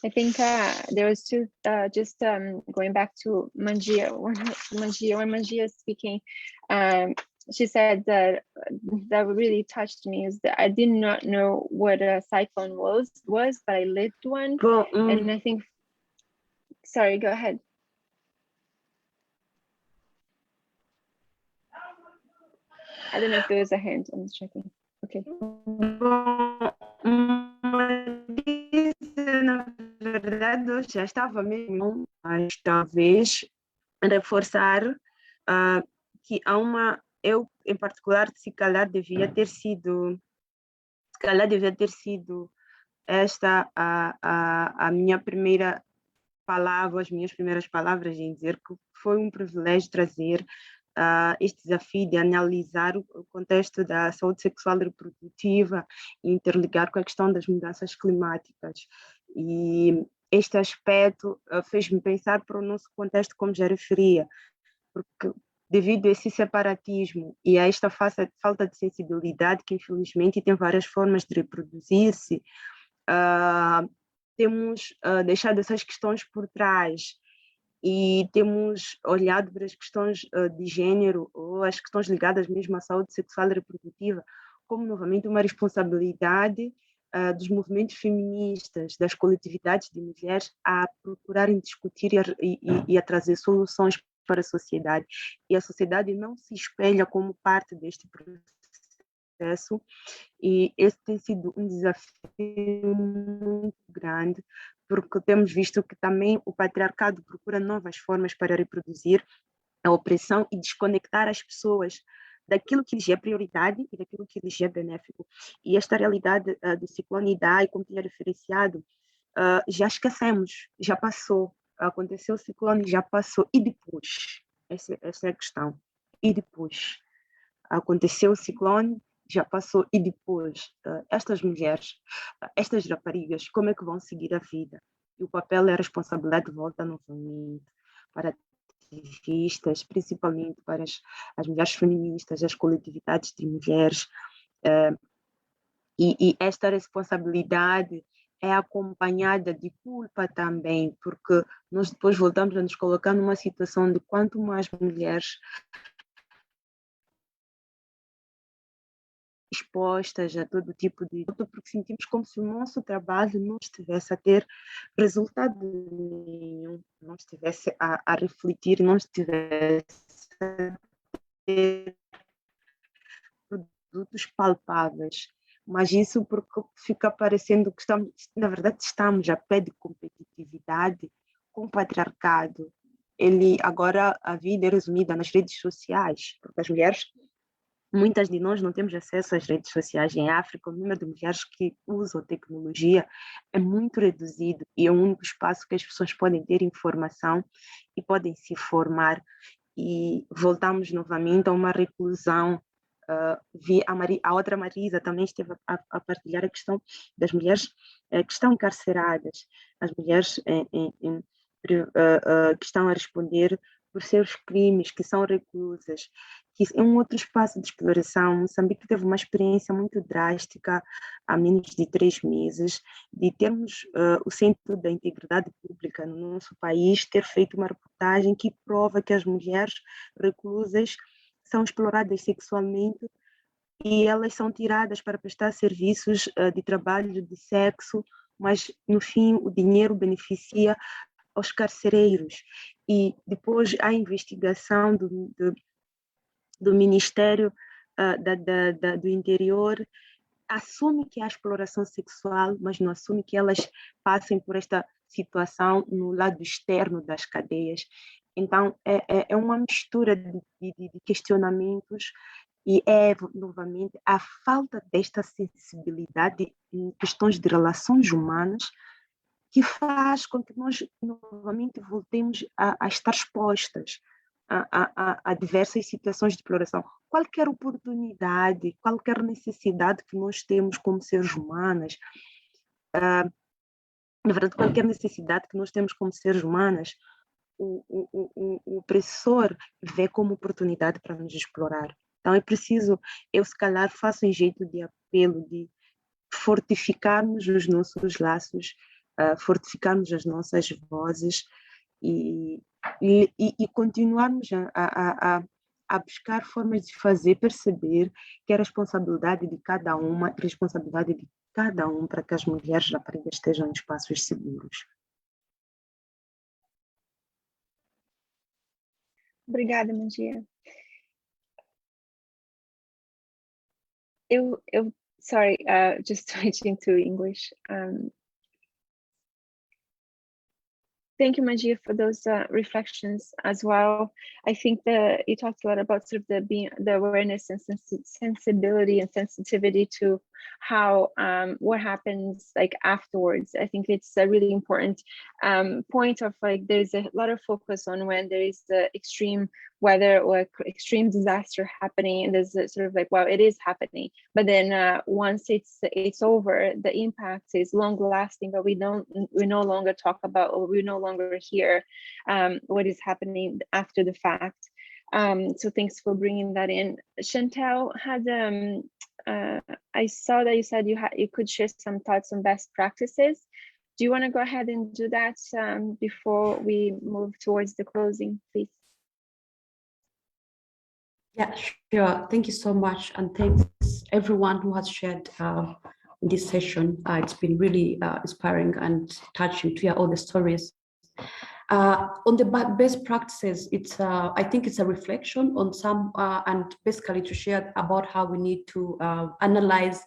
I think there was two, just going back to Mangia, when Mangia is speaking, she said that really touched me, is that I did not know what a cyclone was, but I lived one. And I think, sorry, go ahead. I don't know if there was a hand, I'm just checking. Okay. Na verdade, eu já estava mesmo, mas talvez reforçar que há uma, eu em particular, se calhar devia ter sido se calhar devia ter sido esta a minha primeira palavra, as minhas primeiras palavras em dizer que foi um privilégio trazer este desafio de analisar o contexto da saúde sexual e reprodutiva e interligar com a questão das mudanças climáticas. E este aspecto fez-me pensar para o nosso contexto, como já referia, porque devido a esse separatismo e a esta falta de sensibilidade, que infelizmente tem várias formas de reproduzir-se, temos deixado essas questões por trás e temos olhado para as questões de gênero ou as questões ligadas mesmo à saúde sexual e reprodutiva como novamente uma responsabilidade dos movimentos feministas, das coletividades de mulheres a procurarem discutir e a trazer soluções para a sociedade. E a sociedade não se espelha como parte deste processo, e esse tem sido um desafio muito grande, porque temos visto que também o patriarcado procura novas formas para reproduzir a opressão e desconectar as pessoas daquilo que lhes é prioridade e daquilo que lhes é benéfico. E esta realidade do ciclone Idai, como tinha referenciado, já esquecemos, já passou. Aconteceu o ciclone, já passou. E depois? Essa é a questão. E depois? Aconteceu o ciclone, já passou. E depois? Estas mulheres, estas raparigas, como é que vão seguir a vida? E o papel e a responsabilidade volta novamente para ativistas, principalmente para as mulheres feministas, as coletividades de mulheres. E esta responsabilidade é acompanhada de culpa também, porque nós depois voltamos a nos colocar numa situação de quanto mais mulheres expostas a todo tipo de... porque sentimos como se o nosso trabalho não estivesse a ter resultado nenhum, não estivesse a refletir, não estivesse a ter produtos palpáveis. Mas isso porque fica parecendo que estamos, na verdade, estamos a pé de competitividade com o patriarcado. Agora a vida é resumida nas redes sociais, porque as mulheres, muitas de nós não temos acesso às redes sociais. Em África, o número de mulheres que usam tecnologia é muito reduzido e é o único espaço que as pessoas podem ter informação e podem se formar. E voltamos novamente a uma reclusão. A outra Marisa também esteve a partilhar a questão das mulheres que estão encarceradas, as mulheres que estão a responder por seus crimes, que são reclusas, que é um outro espaço de exploração. Moçambique teve uma experiência muito drástica há menos de 3 meses, de termos o Centro da Integridade Pública no nosso país ter feito uma reportagem que prova que as mulheres reclusas são exploradas sexualmente e elas são tiradas para prestar serviços de trabalho, de sexo, mas no fim o dinheiro beneficia aos carcereiros. E depois a investigação do Ministério do Interior assume que há exploração sexual, mas não assume que elas passem por esta situação no lado externo das cadeias. Então, é uma mistura de questionamentos e novamente, a falta desta sensibilidade em questões de relações humanas que faz com que nós, novamente, voltemos a estar expostas a diversas situações de exploração. Qualquer oportunidade, qualquer necessidade que nós temos como seres humanos, na verdade, qualquer necessidade que nós temos como seres humanos, o opressor vê como oportunidade para nos explorar. Então é preciso, eu se calhar faço um jeito de apelo, de fortificarmos os nossos laços, fortificarmos as nossas vozes e continuarmos a buscar formas de fazer perceber que é responsabilidade de cada uma, responsabilidade de cada um para que as mulheres raparigas estejam em espaços seguros. Obrigada, Mangia. Sorry, just switching to English. Thank you, Mangia, for those reflections as well. I think that you talked a lot about sort of the awareness and sensibility and sensitivity to how what happens like afterwards. I think it's a really important point of like there's a lot of focus on when there is the extreme weather or extreme disaster happening, and there's a sort of like, well, it is happening, but then once it's over, the impact is long lasting, but we no longer talk about, or we no longer hear what is happening after the fact. So thanks for bringing that in. Chantal had I saw that you said you could share some thoughts on best practices. Do you want to go ahead and do that before we move towards the closing, please? Yeah, sure. Thank you so much. And thanks everyone who has shared in this session. It's been really inspiring and touching to hear all the stories. On the best practices, it's I think it's a reflection on some and basically to share about how we need to analyze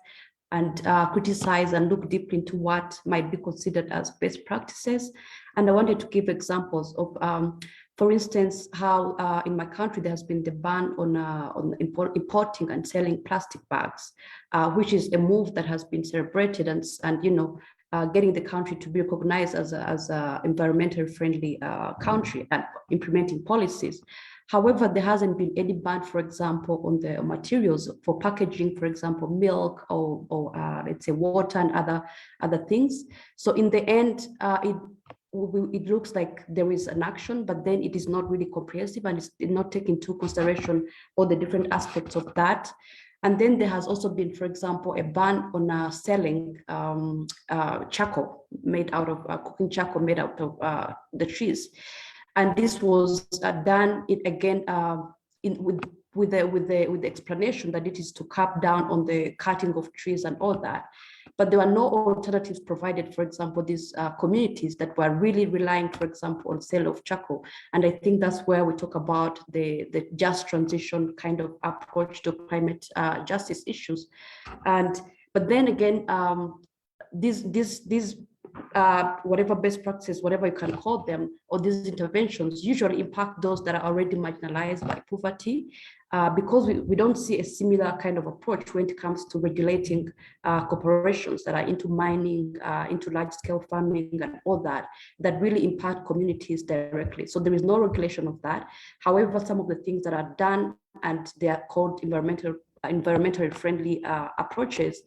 and criticize and look deeply into what might be considered as best practices. And I wanted to give examples of, for instance, how in my country there has been the ban on importing and selling plastic bags, which is a move that has been celebrated and you know, getting the country to be recognized as a environmentally friendly country and implementing policies. However, there hasn't been any ban, for example, on the materials for packaging, for example, milk or let's say water and other things. So in the end, it looks like there is an action, but then it is not really comprehensive and it's not taking into consideration all the different aspects of that. And then there has also been, for example, a ban on selling charcoal made out of cooking charcoal made out of the trees. And this was done with the explanation that it is to cut down on the cutting of trees and all that. But there were no alternatives provided, for example, these communities that were really relying, for example, on sale of charcoal. And I think that's where we talk about the just transition kind of approach to climate justice issues. But then again, these whatever best practices, whatever you can call them, or these interventions usually impact those that are already marginalized by poverty, because we don't see a similar kind of approach when it comes to regulating corporations that are into mining, into large-scale farming and all that really impact communities directly. So there is no regulation of that. However, some of the things that are done, and they are called environmentally friendly approaches,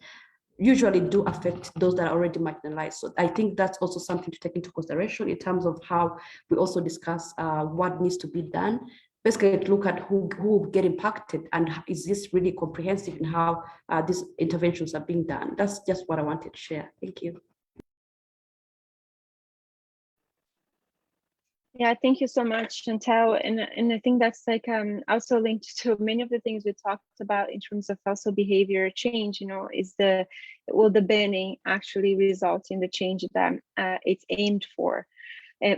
usually do affect those that are already marginalized. So I think that's also something to take into consideration in terms of how we also discuss what needs to be done. Basically, look at who will get impacted and is this really comprehensive in how these interventions are being done. That's just what I wanted to share. Thank you. Yeah, thank you so much, Chantal. And I think that's like also linked to many of the things we talked about in terms of also behavior change. You know, will the banning actually result in the change that it's aimed for,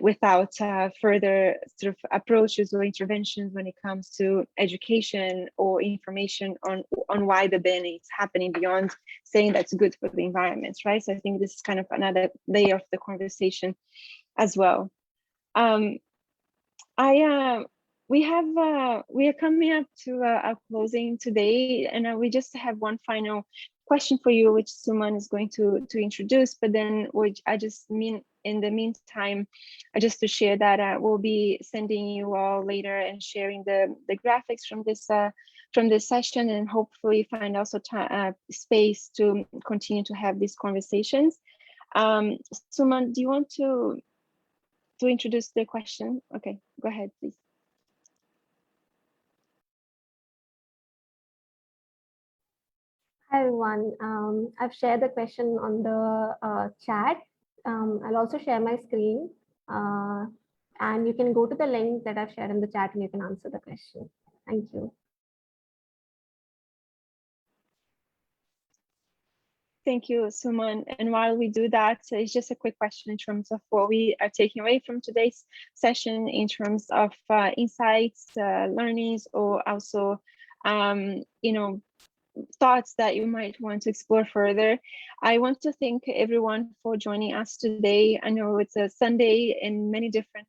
without further sort of approaches or interventions when it comes to education or information on why the banning is happening beyond saying that's good for the environment, right? So I think this is kind of another layer of the conversation as well. We are coming up to our closing today, and we just have one final question for you, which Suman is going to introduce. But then, in the meantime, just to share that we'll be sending you all later and sharing the graphics from this session, and hopefully find also space to continue to have these conversations. Suman, do you want to introduce the question? Okay, go ahead, please. Hi everyone, I've shared the question on the chat. I'll also share my screen, and you can go to the link that I've shared in the chat and you can answer the question. Thank you. Thank you, Suman. And while we do that, it's just a quick question in terms of what we are taking away from today's session in terms of insights, learnings, or also, thoughts that you might want to explore further. I want to thank everyone for joining us today. I know it's a Sunday in many different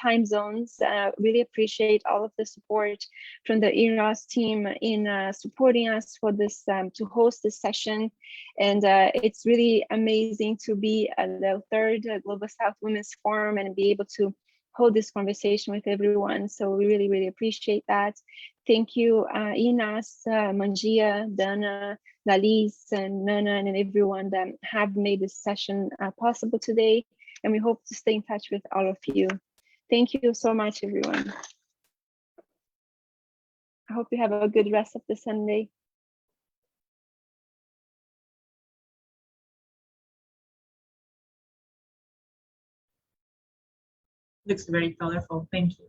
time zones. Really appreciate all of the support from the ERAS team in supporting us for this, to host this session. And it's really amazing to be at the third Global South Women's Forum and be able to hold this conversation with everyone. So we really, really appreciate that. Thank you, Inas, Mangia, Dana, Lalis, and Nana, and everyone that have made this session possible today. And we hope to stay in touch with all of you. Thank you so much, everyone. I hope you have a good rest of the Sunday. Looks very colorful. Thank you.